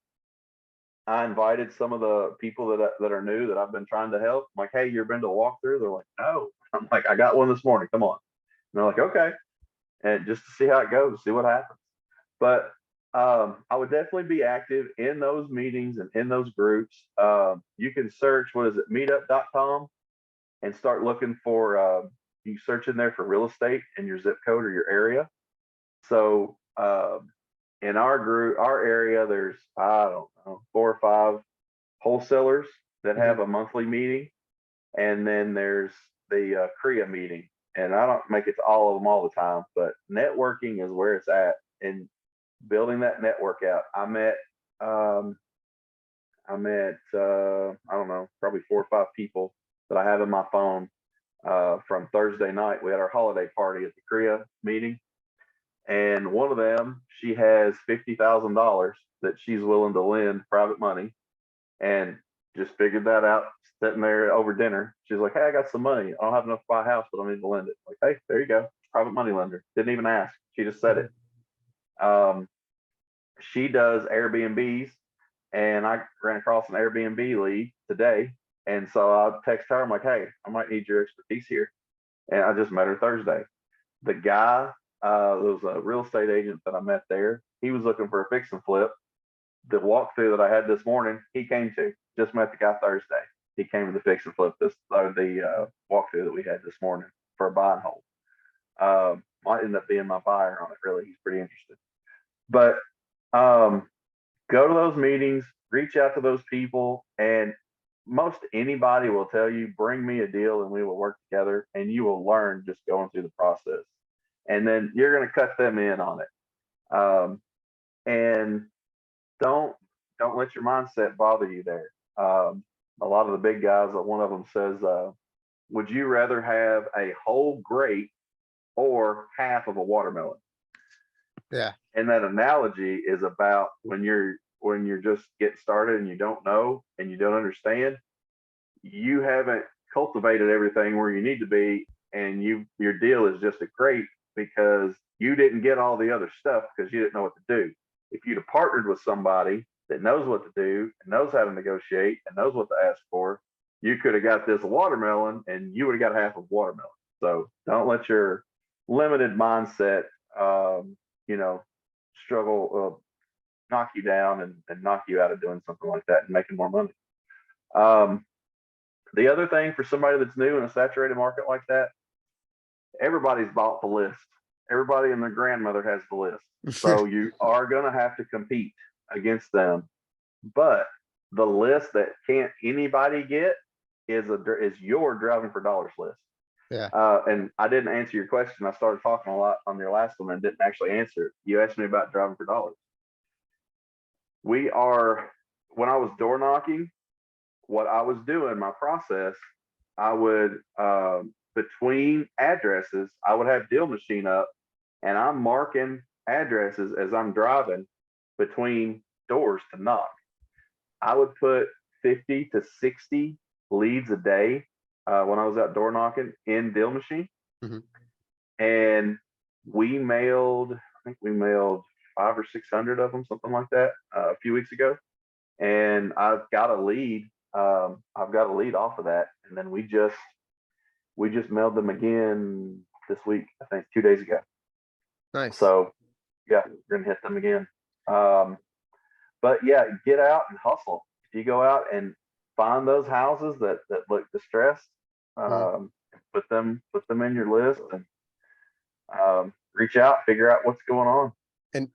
I invited some of the people that are new that I've been trying to help. I'm like, "Hey, you ever been to a walkthrough?" They're like, "No." I'm like, "I got one this morning. Come on." And they're like, "Okay." And just to see how it goes, see what happens. But I would definitely be active in those meetings and in those groups. You can search, what is it, meetup.com, and start looking for, you search in there for real estate in your zip code or your area. So in our group, our area, there's, I don't know, 4 or 5 wholesalers that Hmm. have a monthly meeting. And then there's the CREA meeting. And I don't make it to all of them all the time, but networking is where it's at. And building that network out. Um, I don't know, probably 4 or 5 people that I have in my phone from Thursday night. We had our holiday party at the Korea meeting, and one of them, she has $50,000 that she's willing to lend private money, and just figured that out sitting there over dinner. She's like, "Hey, I got some money. I don't have enough to buy a house, but I need to lend it." Like, "Hey, there you go, private money lender." Didn't even ask. She just said Hmm. it. Um, she does Airbnbs, and I ran across an Airbnb lead today. And so I text her, I'm like, "Hey, I might need your expertise here." and I just met her Thursday. The guy, there was a real estate agent that I met there. He was looking for a fix and flip. The walkthrough that I had this morning, he came to. Just met the guy Thursday. He came to the fix and flip the walkthrough that we had this morning for a buy and hold. Might end up being my buyer on it. Really, he's pretty interested. But go to those meetings, reach out to those people, and most anybody will tell you, bring me a deal and we will work together, and you will learn just going through the process. And then you're going to cut them in on it. And don't let your mindset bother you there. A lot of the big guys, one of them says, would you rather have a whole grape or half of a watermelon? Yeah. And that analogy is about when you're just getting started and you don't know and you don't understand, you haven't cultivated everything where you need to be, and your deal is just a grape because you didn't get all the other stuff because you didn't know what to do. If you'd have partnered with somebody that knows what to do and knows how to negotiate and knows what to ask for, you could have got this watermelon and you would have got half of watermelon. So don't let your limited mindset, struggle, knock you down and knock you out of doing something like that and making more money. The other thing for somebody that's new in a saturated market like that, everybody's bought the list. Everybody and their grandmother has the list. So you are going to have to compete against them. But the list that can't anybody get is your driving for dollars list. Yeah. And I didn't answer your question. I started talking a lot on your last one and didn't actually answer it. You asked me about driving for dollars. When I was door knocking, what I was doing, my process, I would, between addresses, I would have deal machine up and I'm marking addresses as I'm driving between doors to knock. I would put 50 to 60 leads a day when I was out door knocking in deal machine. Mm-hmm. And I think we mailed 500 or 600 of them, something like that, a few weeks ago. And I've got a lead. I've got a lead off of that. And then we just mailed them again this week, I think 2 days ago. Nice. So yeah, we're gonna hit them again. But yeah, get out and hustle. If you go out and find those houses that look distressed, put them in your list and reach out, figure out what's going on. And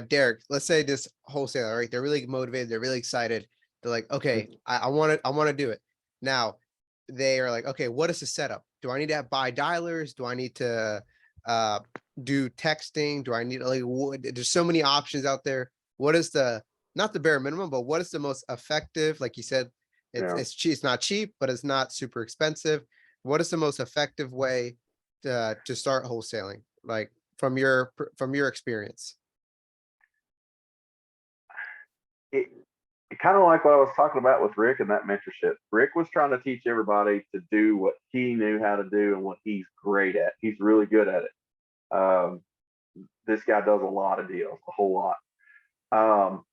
Derek, let's say this wholesaler, right? They're really motivated, they're really excited. They're like, okay, I want to do it. Now they are like, okay, what is the setup? Do I need to have buy dialers? Do I need to do texting? Do I need there's so many options out there. What is not the bare minimum, but what is the most effective? Like you said, it's not cheap, but it's not super expensive. What is the most effective way to start wholesaling? Like from your experience? It kind of like what I was talking about with Rick and that mentorship. Rick was trying to teach everybody to do what he knew how to do and what he's great at. He's really good at it. This guy does a lot of deals, a whole lot.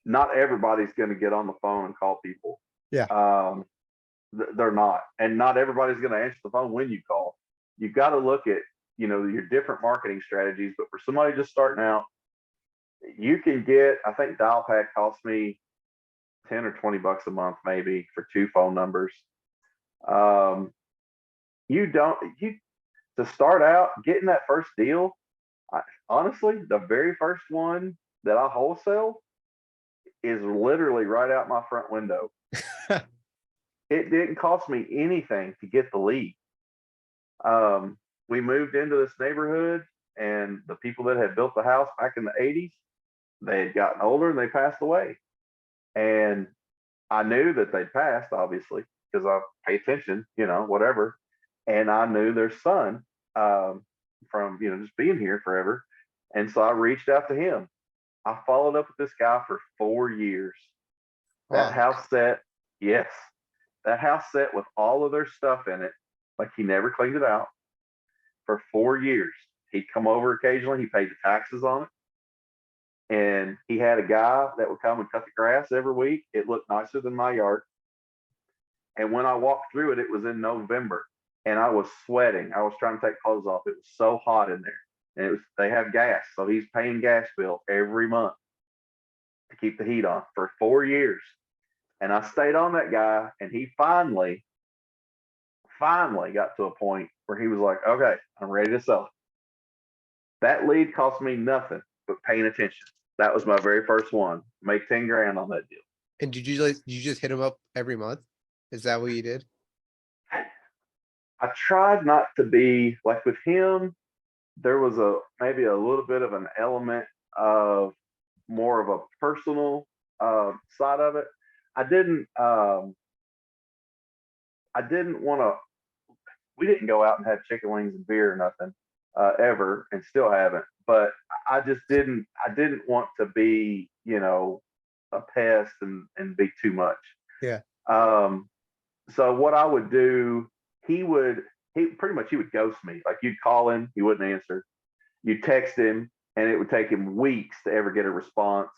Not everybody's going to get on the phone and call people. Yeah. They're not. And not everybody's going to answer the phone when you call. You've got to look at, your different marketing strategies. But for somebody just starting out, you can get, I think dial pack costs me 10 or 20 bucks a month, maybe for 2 phone numbers. To start out getting that first deal, honestly, the very first one that I wholesale is literally right out my front window. It didn't cost me anything to get the lead. We moved into this neighborhood, and the people that had built the house back in the 80s, they had gotten older and they passed away. And I knew that they'd passed, obviously, because I pay attention, whatever. And I knew their son from, just being here forever. And so I reached out to him. I followed up with this guy for 4 years. Wow. That house set with all of their stuff in it. Like, he never cleaned it out for 4 years. He'd come over occasionally. He paid the taxes on it. And he had a guy that would come and cut the grass every week. It looked nicer than my yard. And when I walked through it, it was in November. and I was sweating. I was trying to take clothes off. It was so hot in there. And they have gas, so he's paying gas bill every month to keep the heat on for 4 years. And I stayed on that guy, and he finally got to a point where he was like, okay, I'm ready to sell it. That lead cost me nothing but paying attention. That was my very first one. Make 10 grand on that deal. And you just hit him up every month? Is that what you did? I tried not to be like with him. There was maybe a little bit of an element of more of a personal side of it. I didn't want to. We didn't go out and have chicken wings and beer or nothing ever, and still haven't. But I just didn't. I didn't want to be, a pest and be too much. Yeah. So what I would do, he would he would ghost me. Like you'd call him, he wouldn't answer. You'd text him, and it would take him weeks to ever get a response.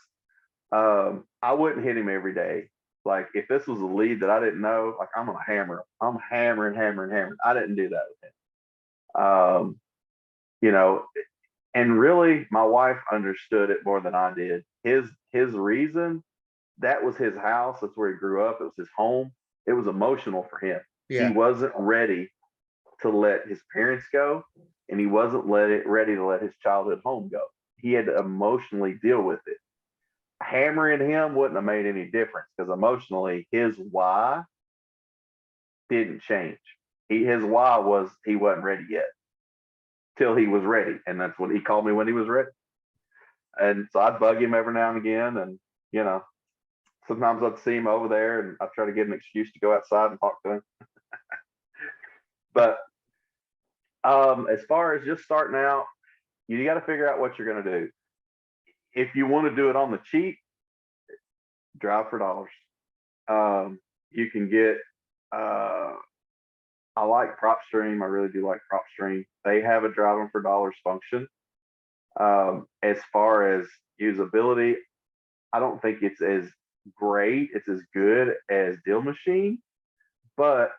I wouldn't hit him every day. Like if this was a lead that I didn't know, like I'm gonna hammer him. I'm hammering, hammering, hammering. I didn't do that with him. You know, and really my wife understood it more than I did. His reason, that was his house, that's where he grew up, it was his home. It was emotional for him. He Yeah. wasn't ready to let his parents go, and he wasn't ready to let his childhood home go. He had to emotionally deal with it. Hammering him wouldn't have made any difference because emotionally his why didn't change. His why was he wasn't ready yet till he was ready, and that's what he called me when he was ready. And so I'd bug him every now and again, and you know, sometimes I'd see him over there, and I'd try to get an excuse to go outside and talk to him. But as far as just starting out, you got to figure out what you're going to do. If you want to do it on the cheap, drive for dollars. You can get. I like PropStream. I really do like PropStream. They have a driving for dollars function. As far as usability, I don't think it's as great. It's as good as Deal Machine, but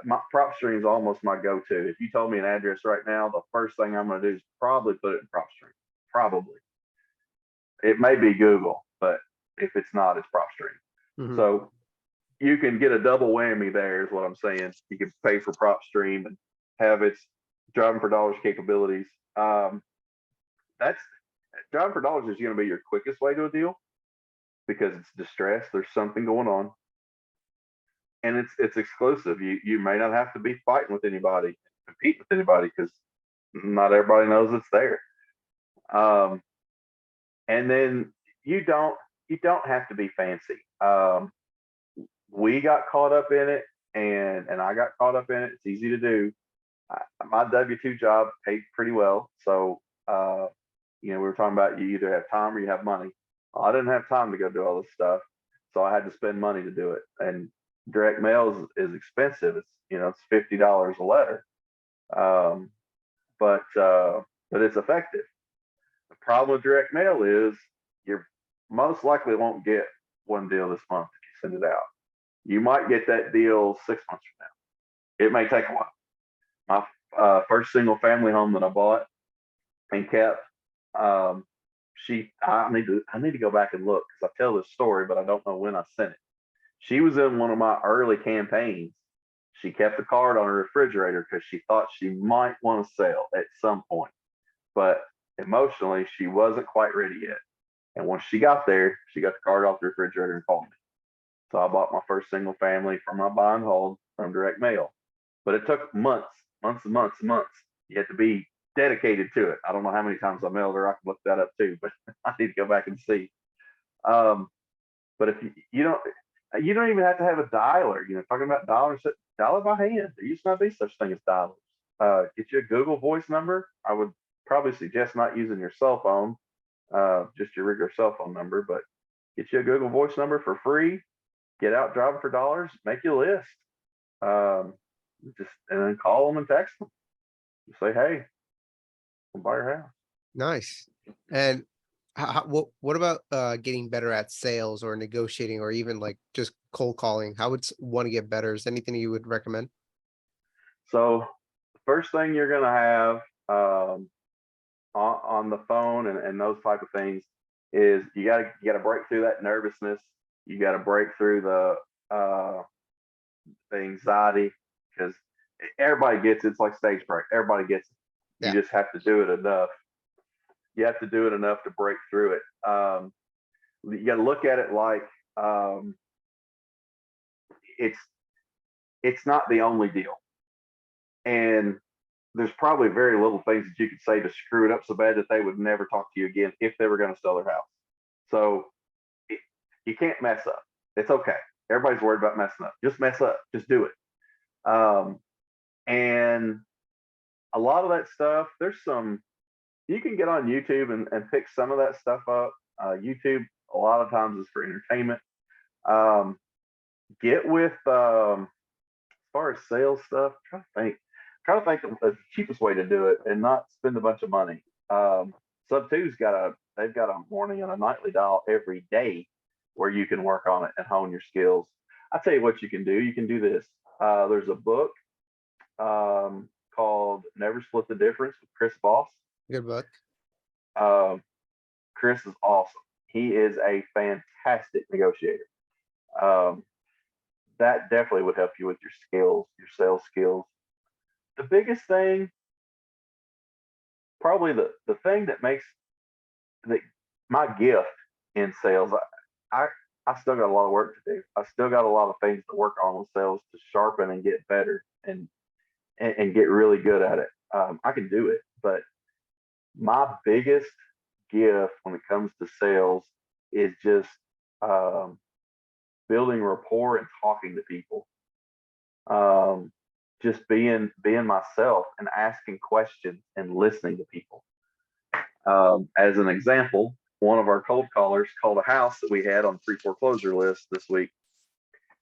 my PropStream is almost my go-to. If you told me an address right now, the first thing I'm going to do is probably put it in PropStream. Probably. It may be Google, but if it's not, it's PropStream. Mhm. So you can get a double whammy there, is what I'm saying. You can pay for PropStream and have its driving for dollars capabilities. That's driving for dollars is going to be your quickest way to a deal because it's distressed. There's something going on, and it's exclusive. You may not have to be fighting with anybody, compete with anybody because not everybody knows it's there. And then you don't have to be fancy. We got caught up in it, and I got caught up in it. It's easy to do. My W-2 job paid pretty well, so we were talking about you either have time or you have money. Well, I didn't have time to go do all this stuff, so I had to spend money to do it. And direct mail is expensive. It's $50 a letter, but it's effective. The problem with direct mail is you're most likely won't get one deal this month if you send it out. You might get that deal 6 months from now. It may take a while. My first single family home that I bought and kept, I need to go back and look because I tell this story, but I don't know when I sent it. She was in one of my early campaigns. She kept the card on her refrigerator because she thought she might want to sell at some point, but emotionally she wasn't quite ready yet. And once she got there, she got the card off the refrigerator and called me. So I bought my first single family from my buy and hold from direct mail. But it took months, months and months and months. You had to be dedicated to it. I don't know how many times I mailed her. I can look that up too, but I need to go back and see. But if you don't even have to have a dialer. Talking about dollars, dial it by hand. There used not be such thing as dialers. Get you a Google Voice number. I would probably suggest not using your cell phone, just your regular cell phone number, but get you a Google Voice number for free. Get out driving for dollars. Make you a list. And then call them and text them. Just say, hey, I'll buy your house. Nice. And what about getting better at sales or negotiating or even like just cold calling? How would one get better? Is there anything you would recommend? So the first thing you're going to have on the phone and those type of things is you got to break through that nervousness. You got to break through the anxiety, because everybody gets it. It's like stage fright. Everybody gets it. You Yeah. just have to do it enough. You have to do it enough to break through it. You got to look at it like it's it's not the only deal, and there's probably very little things that you could say to screw it up so bad that they would never talk to you again if they were going to sell their house. So it, you can't mess up. It's okay. Everybody's worried about messing up. Just mess up. Just do it. And a lot of that stuff, there's some, you can get on YouTube and pick some of that stuff up. YouTube, a lot of times, is for entertainment. Get with, as far as sales stuff, try to think of the cheapest way to do it and not spend a bunch of money. Sub two's they've got a morning and a nightly dial every day where you can work on it and hone your skills. I tell you what you can do. You can do this. There's a book called Never Split the Difference with Chris Voss. Good book. Chris is awesome. He is a fantastic negotiator. That definitely would help you with your skills, your sales skills. The biggest thing, probably the thing that makes my gift in sales, I still got a lot of work to do. I still got a lot of things to work on with sales to sharpen and get better and get really good at it. I can do it, but my biggest gift when it comes to sales is just building rapport and talking to people. Just being myself and asking questions and listening to people. As an example, one of our cold callers called a house that we had on pre-foreclosure list this week.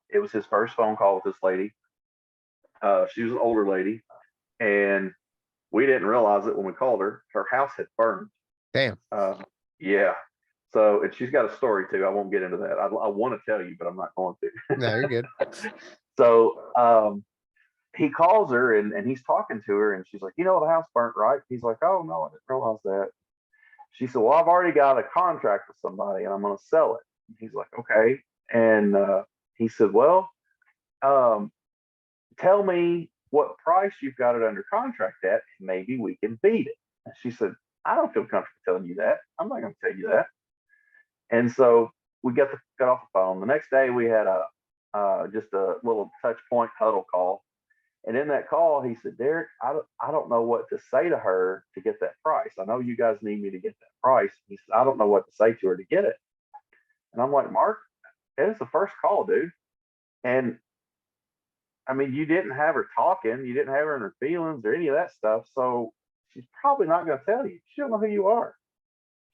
It was his first phone call with this lady. She was an older lady, and we didn't realize it when we called her. Her house had burned. Damn. Yeah. So, and she's got a story too. I won't get into that. I want to tell you, but I'm not going to. No, you're good. So he calls her and he's talking to her, and she's like, the house burnt, right? He's like, oh no, I didn't realize that. She said, well, I've already got a contract with somebody and I'm going to sell it. And he's like, okay. And he said, well, tell me what price you've got it under contract at, and maybe we can beat it. And she said, I don't feel comfortable telling you that. I'm not going to tell you that. And so we got off the phone. The next day we had just a little touch point huddle call. And in that call, he said, Derek, I don't know what to say to her to get that price. I know you guys need me to get that price. He said, I don't know what to say to her to get it. And I'm like, Mark, it was the first call, dude. And I mean, you didn't have her talking. You didn't have her in her feelings or any of that stuff. So she's probably not going to tell you. She don't know who you are.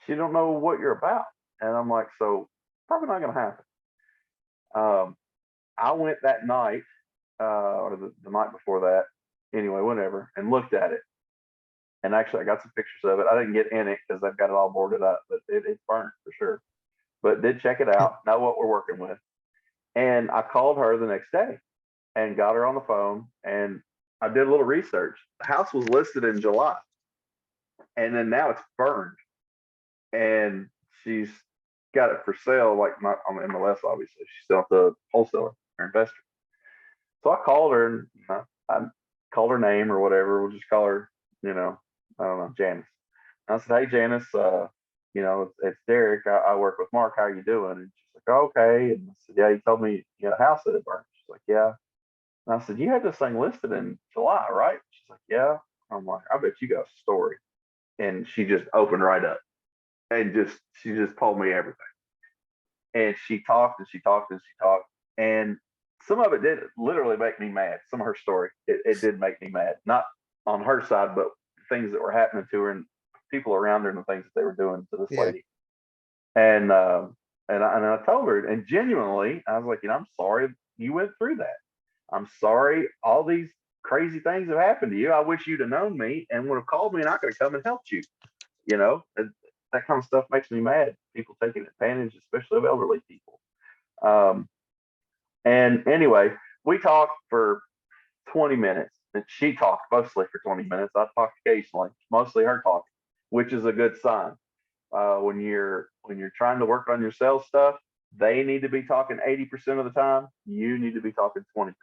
She don't know what you're about. And I'm like, so probably not going to happen. I went that night, or the night before that, anyway, whatever, and looked at it. And actually, I got some pictures of it. I didn't get in it because they've got it all boarded up, but it's burnt for sure. But did check it out, know what we're working with. And I called her the next day and got her on the phone, and I did a little research. The house was listed in July, and then now it's burned. And she's got it for sale, like not on the MLS, obviously. She's still the wholesaler or investor. So I called her, and I called her name or whatever. We'll just call her, I don't know, Janice. And I said, hey, Janice, it's Derek. I work with Mark. How are you doing? And she's like, oh, okay. And I said, yeah, you told me you had a house that had burned. She's like, yeah. And I said, you had this thing listed in July, right? She's like, yeah. I'm like, I bet you got a story. And she just opened right up and she just told me everything. And she talked and she talked and she talked. And some of it did literally make me mad. Some of her story, it did make me mad. Not on her side, but things that were happening to her and people around her and the things that they were doing to this lady. And I told her, and genuinely, I was like, I'm sorry you went through that. I'm sorry all these crazy things have happened to you. I wish you'd have known me and would have called me, and I could have come and helped you. That kind of stuff makes me mad. People taking advantage, especially of elderly people. And anyway, we talked for 20 minutes, And she talked mostly for 20 minutes. I talked occasionally, mostly her talking, which is a good sign. When you're trying to work on your sales stuff, they need to be talking 80% of the time. You need to be talking 20%.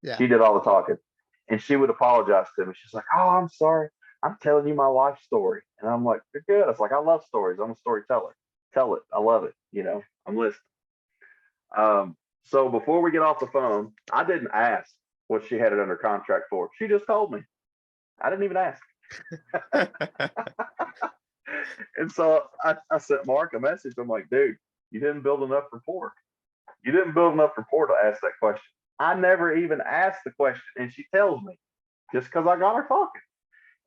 Yeah. She did all the talking, and she would apologize to me. She's like, "Oh, I'm sorry. I'm telling you my life story," and I'm like, "You're good." It's like, I love stories. I'm a storyteller. Tell it. I love it. I'm listening. So before we get off the phone, I didn't ask what she had it under contract for. She just told me. I didn't even ask. And so I sent Mark a message. I'm like, dude, you didn't build enough rapport. You didn't build enough rapport to ask that question. I never even asked the question. And she tells me just because I got her talking.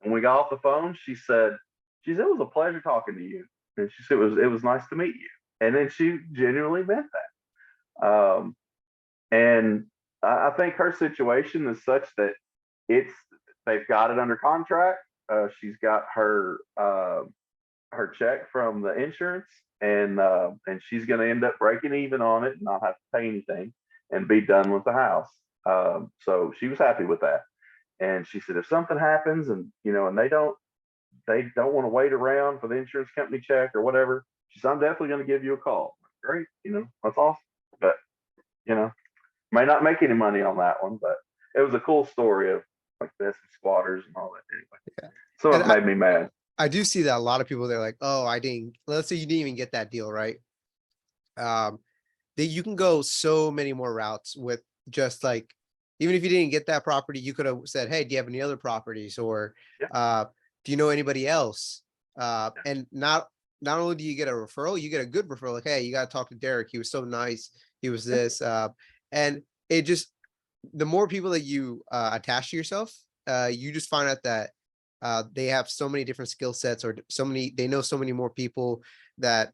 When we got off the phone, she said, it was a pleasure talking to you. And she said, it was nice to meet you. And then she genuinely meant that. And I think her situation is such that it's they've got it under contract. She's got her check from the insurance, and she's going to end up breaking even on it and not have to pay anything and be done with the house. So she was happy with that. And she said, if something happens and and they don't want to wait around for the insurance company check or whatever, she said, I'm definitely going to give you a call. Great, that's awesome. But may not make any money on that one, but it was a cool story of like this and squatters and all that. Anyway, Yeah. so And it made me mad. I do see that a lot of people, they're like, oh, let's say you didn't even get that deal, right? You can go so many more routes with just like, even if you didn't get that property, you could have said, hey, do you have any other properties? Or do you know anybody else? And not only do you get a referral, you get a good referral. Like, hey, you got to talk to Derek. He was so nice. He was this. And it just, the more people that you attach to yourself, you just find out that they have so many different skill sets, or they know so many more people that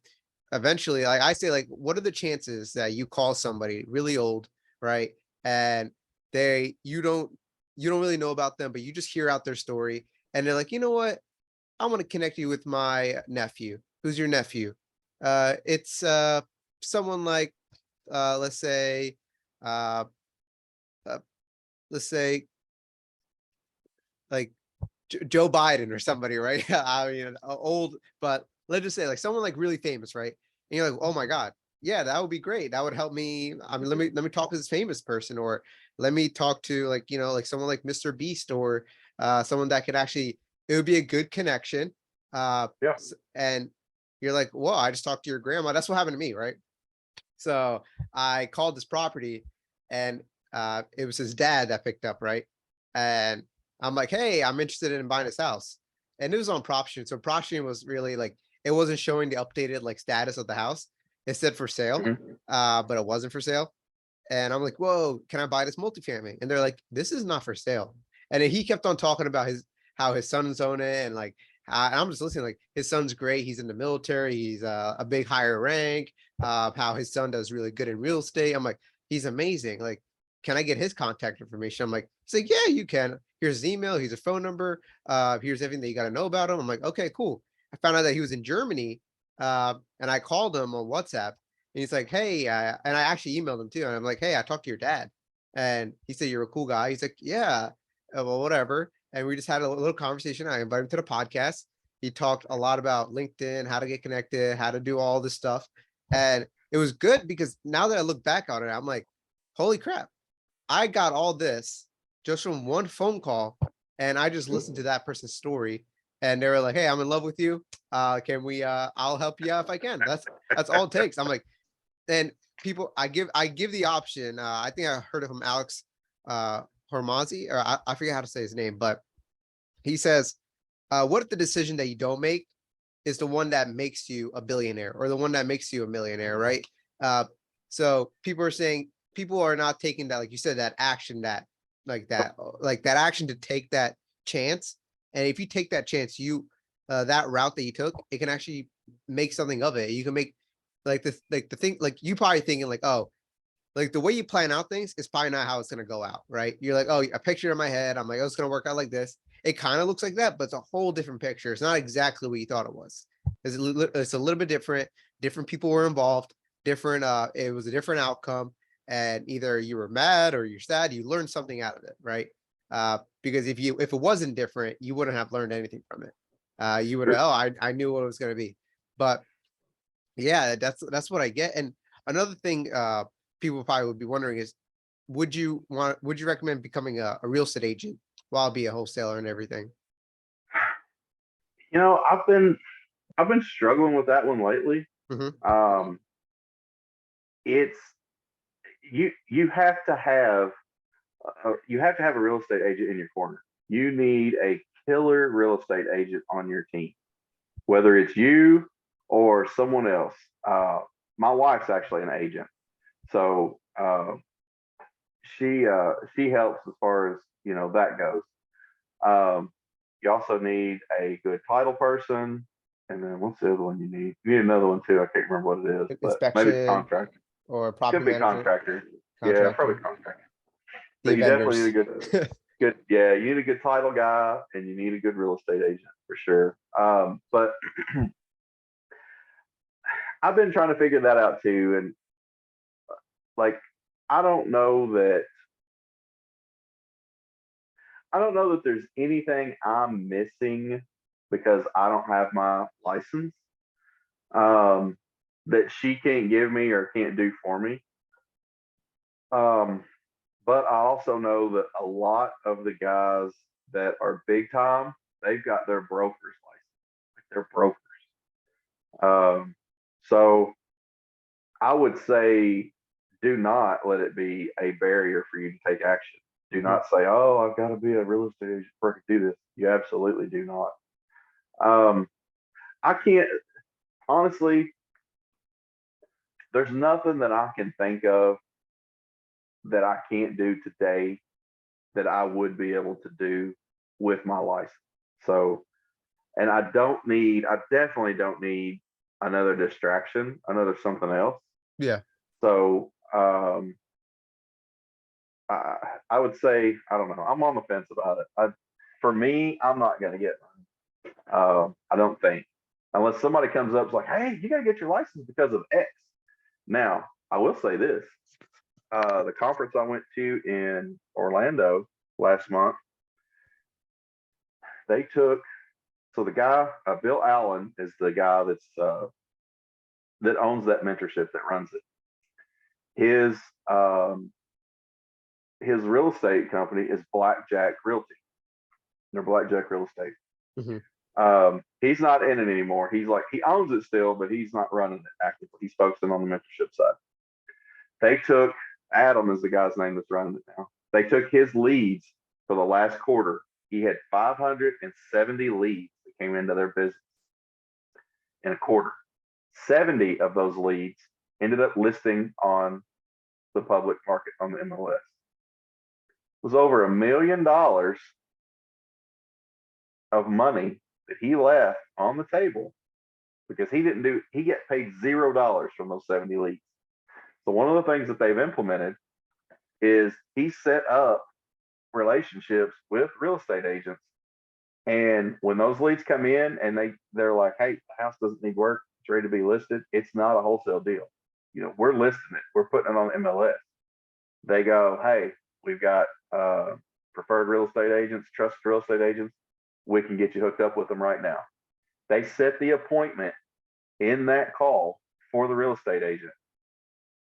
eventually, like I say, like, what are the chances that you call somebody really old, right? And you don't really know about them, but you just hear out their story, and they're like, you know what? I want to connect you with my nephew. Who's your nephew? It's someone like, let's say, uh, uh, let's say like Joe Biden or somebody, right? I mean, old, but let's just say like someone like really famous, right? And you're like, oh my God, yeah, that would be great. That would help me. I mean, let me talk to this famous person, or let me talk to like, like someone like Mr. Beast, or someone that could actually, it would be a good connection. Yeah. And you're like, whoa, I just talked to your grandma. That's what happened to me, right? So I called this property, and it was his dad that picked up, right? And I'm like, hey, I'm interested in buying this house. And it was on PropStream. So PropStream was really like, it wasn't showing the updated like status of the house. It said for sale, Mhm. but it wasn't for sale. And I'm like, whoa, can I buy this multifamily? And they're like, this is not for sale. And then he kept on talking about how his son's own it, and like, and I'm just listening, like his son's great. He's in the military. He's a big higher rank. How his son does really good in real estate. I'm like, he's amazing. Like, can I get his contact information? I'm like, he's like, yeah, you can. Here's his email. Here's a phone number. Here's everything that you got to know about him. I'm like, okay, cool. I found out that he was in Germany, and I called him on WhatsApp, and he's like, hey, and I actually emailed him too. And I'm like, hey, I talked to your dad. And he said, you're a cool guy. He's like, yeah, well, whatever. And we just had a little conversation. I invited him to the podcast. He talked a lot about LinkedIn, how to get connected, how to do all this stuff. And it was good because now that I look back on it, I'm like, holy crap, I got all this just from one phone call. And I just listened to that person's story. And they were like, hey, I'm in love with you. Can we, I'll help you out if I can. That's all it takes. I'm like, and people, I give the option. I think I heard of him, Alex Hormazi, or I forget how to say his name, but he says, what if the decision that you don't make is the one that makes you a billionaire, or the one that makes you a millionaire, right? So people are not taking that, like you said, that action, like that action to take that chance. And if you take that chance, that route that you took, it can actually make something of it. You can make the thing, like you probably thinking like, oh, like the way you plan out things is probably not how it's going to go out, right? You're like, oh, I picture it in my head. I'm like, oh, it's going to work out like this. It kind of looks like that, but it's a whole different picture. It's not exactly what you thought it was. It's a little bit different. Different people were involved. It was a different outcome. And either you were mad or you're sad, you learned something out of it, right? Because if it wasn't different, you wouldn't have learned anything from it. You would have, True. oh, I knew what it was going to be. But yeah, that's what I get. And another thing people probably would be wondering is, would you recommend becoming a real estate agent while be a wholesaler and everything? You know, I've been struggling with that one lately. Hmm. Um, it's you have to have a real estate agent in your corner. You need a killer real estate agent on your team, whether it's you or someone else. My wife's actually an agent, so she helps as far as that goes. Um, you also need a good title person, and then what's the other one you need? You need another one too. I can't remember what it is, but maybe it's Inspection contractor. or property Could be management, contractor. Yeah, probably contractor, contractor. But the you definitely need vendors. a good. Yeah, you need a good title guy, and you need a good real estate agent for sure. But I've been trying to figure that out too, and like I don't know that I don't know that there's anything I'm missing because I don't have my license, um, that she can't give me or can't do for me. Um, but I also know that a lot of the guys that are big time, they've got their broker's license. Like they're brokers. Um, so I would say do not let it be a barrier for you to take action. Do Mhm. not say, "Oh, I've got to be a real estate agent before I can do this." You absolutely do not. Um, I can't honestly. There's nothing that I can think of that I can't do today that I would be able to do with my license. So, and I definitely don't need another distraction, another something else. Yeah. So, I, I would say, I don't know, I'm on the fence about it. For me, I'm not going to get one. I don't think, unless somebody comes up and is like, hey, you got to get your license because of X. Now, I will say this the conference I went to in Orlando last month, they took so the guy Bill Allen is the guy that owns that mentorship that runs it. His um, his real estate company is Blackjack Realty. They're Blackjack Real Estate. Hmm. He's not in it anymore. He's like he owns it still, but he's not running it actively. He's focusing on the mentorship side. They took Adam is the guy's name that's running it now. They took his leads for the last quarter. He had 570 leads that came into their business in a quarter. 70 of those leads ended up listing on the public market on the MLS. It was over $1 million of money that he left on the table because he get paid $0 from those 70 leads. So one of the things that they've implemented is he set up relationships with real estate agents. And when those leads come in and they're like, hey, the house doesn't need work, it's ready to be listed, it's not a wholesale deal. We're listing it, we're putting it on MLS. They go, hey, we've got preferred real estate agents, trusted real estate agents. We can get you hooked up with them right now. They set the appointment in that call for the real estate agent,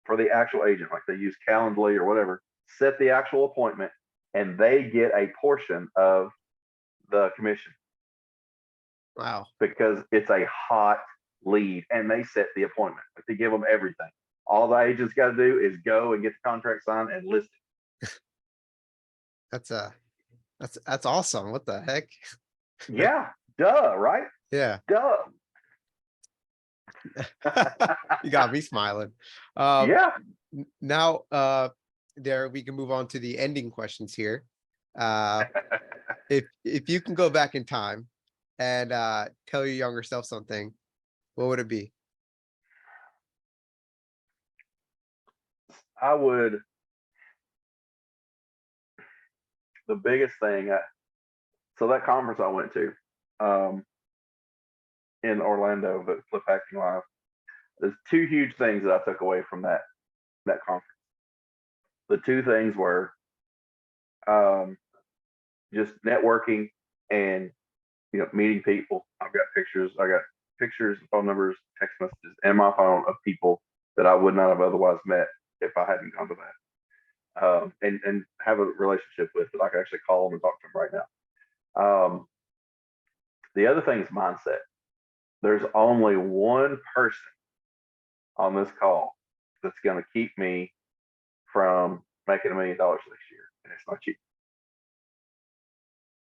for the actual agent, like they use Calendly or whatever, set the actual appointment and they get a portion of the commission Wow. because it's a hot lead and they set the appointment. Like they give them everything. All the agents got to do is go and get the contract signed and list That's that's awesome. What the heck? it. Yeah, duh, right? Yeah. Duh. You got me smiling. Um, Yeah. Now, there we can move on to the ending questions here. Uh, if you can go back in time and tell your younger self something, what would it be? I would, the biggest thing, so that conference I went to um, in Orlando, but Flip Hacking Live, there's two huge things that I took away from that conference. The two things were just networking and meeting people. I've got pictures. I got pictures, phone numbers, text messages, and my phone of people that I would not have otherwise met if I hadn't gone to that. And have a relationship with that I can actually call them and talk to them right now. The other thing is mindset. There's only one person on this call that's going to keep me from making $1 million this year, and it's not you.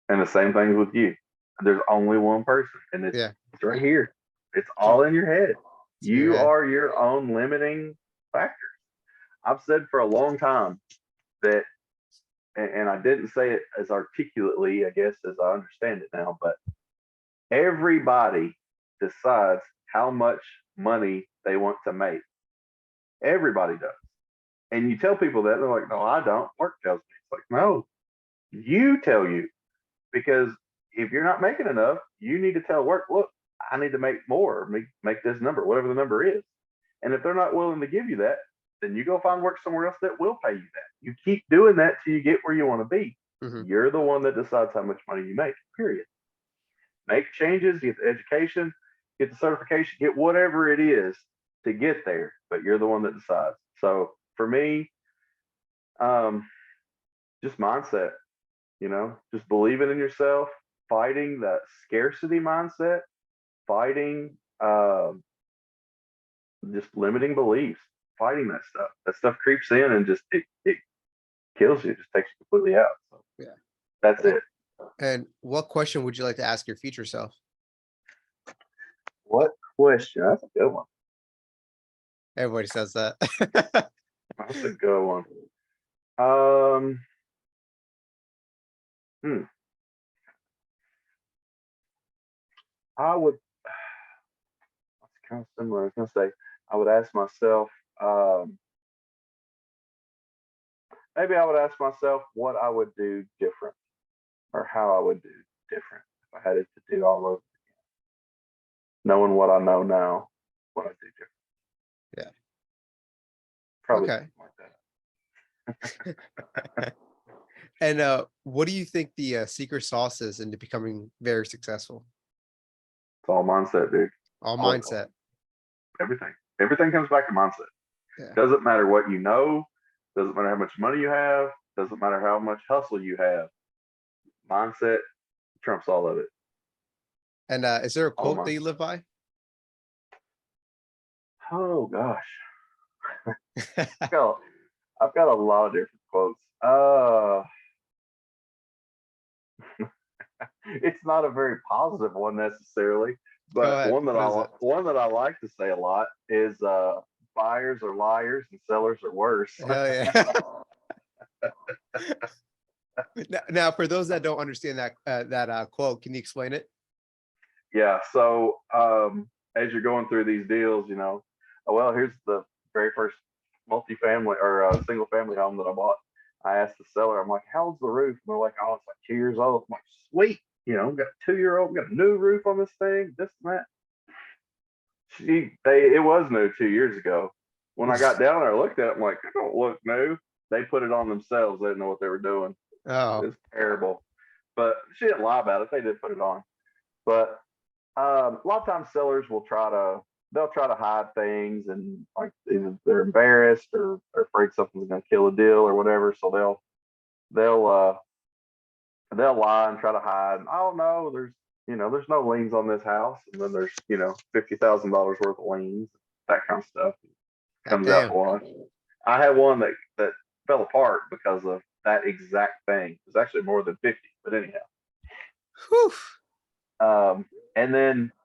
And the same thing with you. There's only one person, and it's right here. It's all in your head. You are your own limiting factors. I've said for a long time that, and I didn't say it as articulately, I guess, as I understand it now, but everybody decides how much money they want to make. Everybody does. And you tell people that, they're like, no, I don't. Work tells me. It's like, no, you tell you. Because if you're not making enough, you need to tell work, look, I need to make more, make this number, whatever the number is. And if they're not willing to give you that, then you go find work somewhere else that will pay you that. You keep doing that till you get where you want to be. You're the one that decides how much money you make, period. Make changes, get the education, get the certification, get whatever it is to get there, but you're the one that decides. So for me, just mindset, just believing in yourself, fighting that scarcity mindset, fighting just limiting beliefs, fighting that stuff. That stuff creeps in and just it kills you, it just takes you completely out. So that's it. And what question would you like to ask your future self? What question? That's a good one. Everybody says that. That's a good one. I would. That's kind of similar. I was gonna say I would ask myself. Maybe I would ask myself what I would do different, or how I would do different if I had it to do all over again. Knowing what I know now, what I do different. Yeah. Probably Okay. like that. And what do you think the secret sauce is into becoming very successful? It's all mindset, dude. All mindset. Everything comes back to mindset. Yeah. Doesn't matter what you know, doesn't matter how much money you have, doesn't matter how much hustle you have. Mindset trumps all of it. And is there a quote that you live by? Oh gosh. I've got a lot of different quotes. It's not a very positive one necessarily, but one that I like to say a lot is buyers are liars and sellers are worse. Hell yeah. Now, for those that don't understand that quote, can you explain it? Yeah. So as you're going through these deals, well, here's the very first multifamily or single family home that I bought. I asked the seller, I'm like, how old's the roof? And they're like, oh, it's like 2 years old. I'm like, sweet. Got a 2-year-old, got a new roof on this thing, this and that. It was new 2 years ago. When I got down there, I looked at it, I'm like, it don't look new. They put it on themselves. They didn't know what they were doing. Oh. It's terrible. But she didn't lie about it. They did put it on. But a lot of times sellers will try to hide things, and like either they're embarrassed or afraid something's going to kill a deal or whatever. So they'll lie and try to hide. Oh no, there's no liens on this house, and then there's $50,000 worth of liens, that kind of stuff comes out once. I had one that fell apart because of that exact thing. It was actually more than 50, but anyhow. Whew.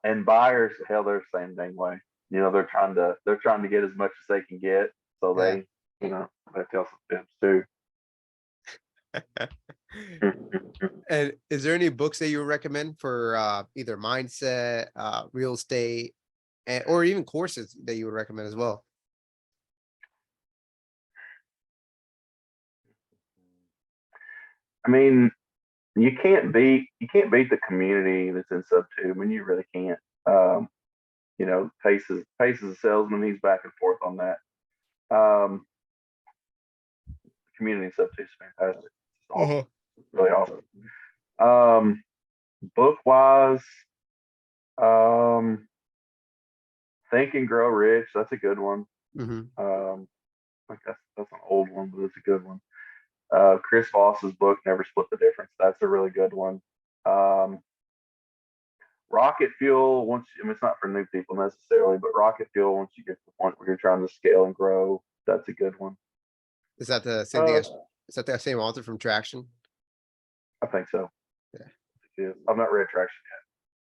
And buyers, hell, they're the same dang way. They're trying to get as much as they can get, so they tell some fibs too. And is there any books that you would recommend for either mindset, real estate, or even courses that you would recommend as well? I mean, you can't beat the community that's in sub 2. I mean, you really can't. Pace is a salesman. He's back and forth on that. Community in sub 2 is fantastic. It's awesome. Really awesome. Book wise, um, Think and Grow Rich. That's a good one. Hmm. Like that's an old one, but it's a good one. Chris Voss's book, Never Split the Difference. That's a really good one. Um, Rocket Fuel. I mean, it's not for new people necessarily, but Rocket Fuel. Once you get to the point where you're trying to scale and grow, that's a good one. Is that the same thing Uh, is that the same author from Traction? I think so. Yeah. Yeah. I've not read Traction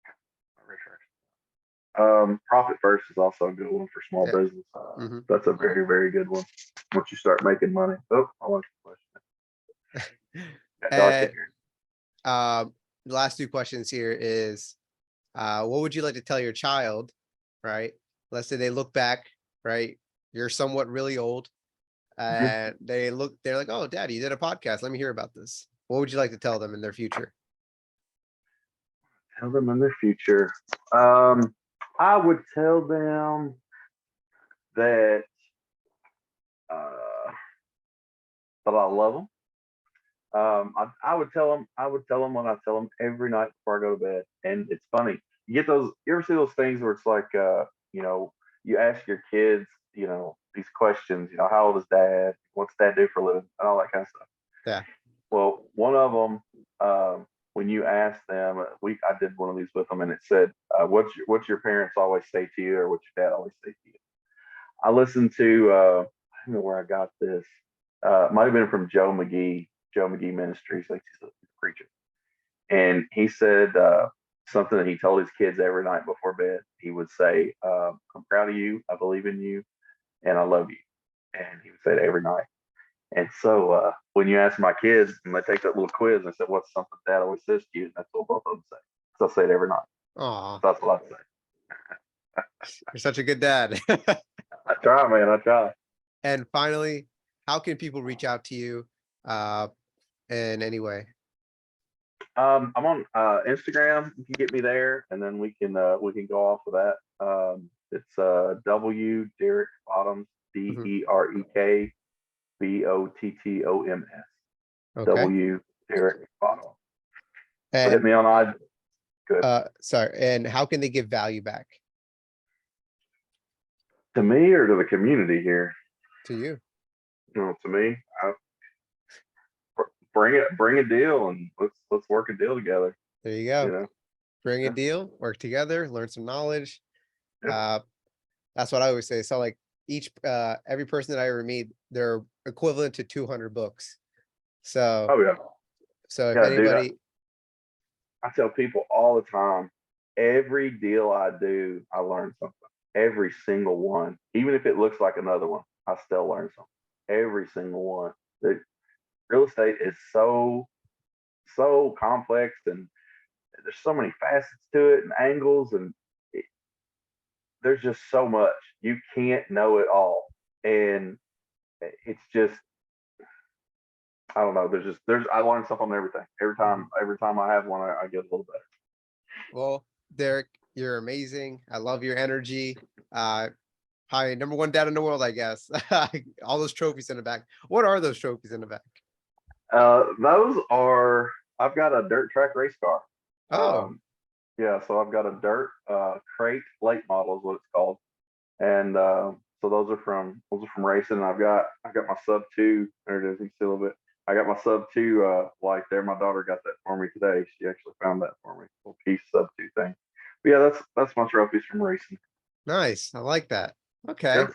yet. Not read Traction. Profit First is also a good one for small Yeah. business. Hmm. That's a very, very good one. Once you start making money. Oh, I lost the question. Got dark in And here. the last two questions here is, what would you like to tell your child, right? Let's say they look back, right? You're somewhat really old, Mhm. and they're like, oh, Daddy, you did a podcast. Let me hear about this. What would you like to tell them in their future? Tell them in their future. I would tell them that uh, that I love them. I would tell them. I would tell them when I tell them every night before I go to bed. And it's funny. You get those. You ever see those things where it's like, you know, you ask your kids, these questions. How old is Dad? What's Dad do for a living? And all that kind of stuff. Yeah. Well, one of them, when you ask them, I did one of these with them, and it said, "What's your parents always say to you, or what's your dad always say to you?" I listened to, I don't know where I got this. It might have been from Joe McGee Ministries. Like he's a preacher, and he said something that he told his kids every night before bed. He would say, "I'm proud of you. I believe in you, and I love you." And he would say it every night. And so when you ask my kids and they take that little quiz and say, "What's something Dad always says to you?" And that's what both of them say. So I say it every night. Aw, So that's what I say. you're such a good dad. I try, man. I try. And finally, how can people reach out to you uh, in any way? I'm on Instagram. You can get me there, and then we can go off of that. It's W Derek Bottoms, Mhm. DEREKBOTTOMS. Okay. W Derek Bottoms. So hit And me on I. Good. sorry, and how can they give value back To me or to the community here? to you? To me, bring a deal and let's work a deal together. There you You go. know. Bring a Yeah. deal, work together, learn some knowledge. Yeah. Uh, that's what I always say. So like every person that I ever meet, they're equivalent to 200 books. So Oh yeah. if Yeah, dude. anybody, I tell people all the time, every deal I do, I learn something. Every single one, even if it looks like another one, I still learn something. Every single one. The real estate is so complex, and there's so many facets to it and angles, and there's just so much. You can't know it all, and it's just, I don't know. There's I learn stuff on everything. Every time I have one, I get a little better. well, Derek, you're amazing. I love your energy. Uh, Probably number one dad in the world, I guess. All those trophies in the back. What are those trophies in the back? Those are, I've got a dirt track race car. Oh, Yeah, so I've got a dirt crate late model is what it's called, and so those are from racing. And I got my sub two. There it is. You can see a little bit. I got my sub two light there. My daughter got that for me today. She actually found that for me. Little piece sub two thing. But yeah, that's my trophies from racing. nice. I like that. Yeah. Okay.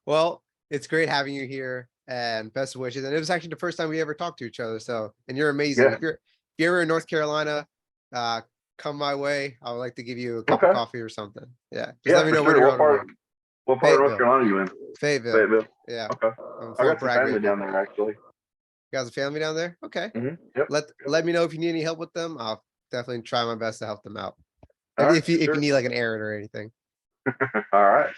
Well, it's great having you here and best wishes. And it was actually the first time we ever talked to each other. So, and you're amazing. Yeah. If you're ever in North Carolina, uh, come my way. I would like to give you a cup of Okay. coffee or something. Yeah. Just let Yeah, me for know when sure. you're What on the part? road. What part of North Fayetteville. Carolina are you in? Fayetteville. Fayetteville. Yeah. Okay. I'm I Fort got some Bragg family area. down there actually. You guys a family down there? Okay. Yep. Let me know if you need any help with them. I'll definitely try my best to help them out. All right. If you Sure. need like an errand or anything. All right.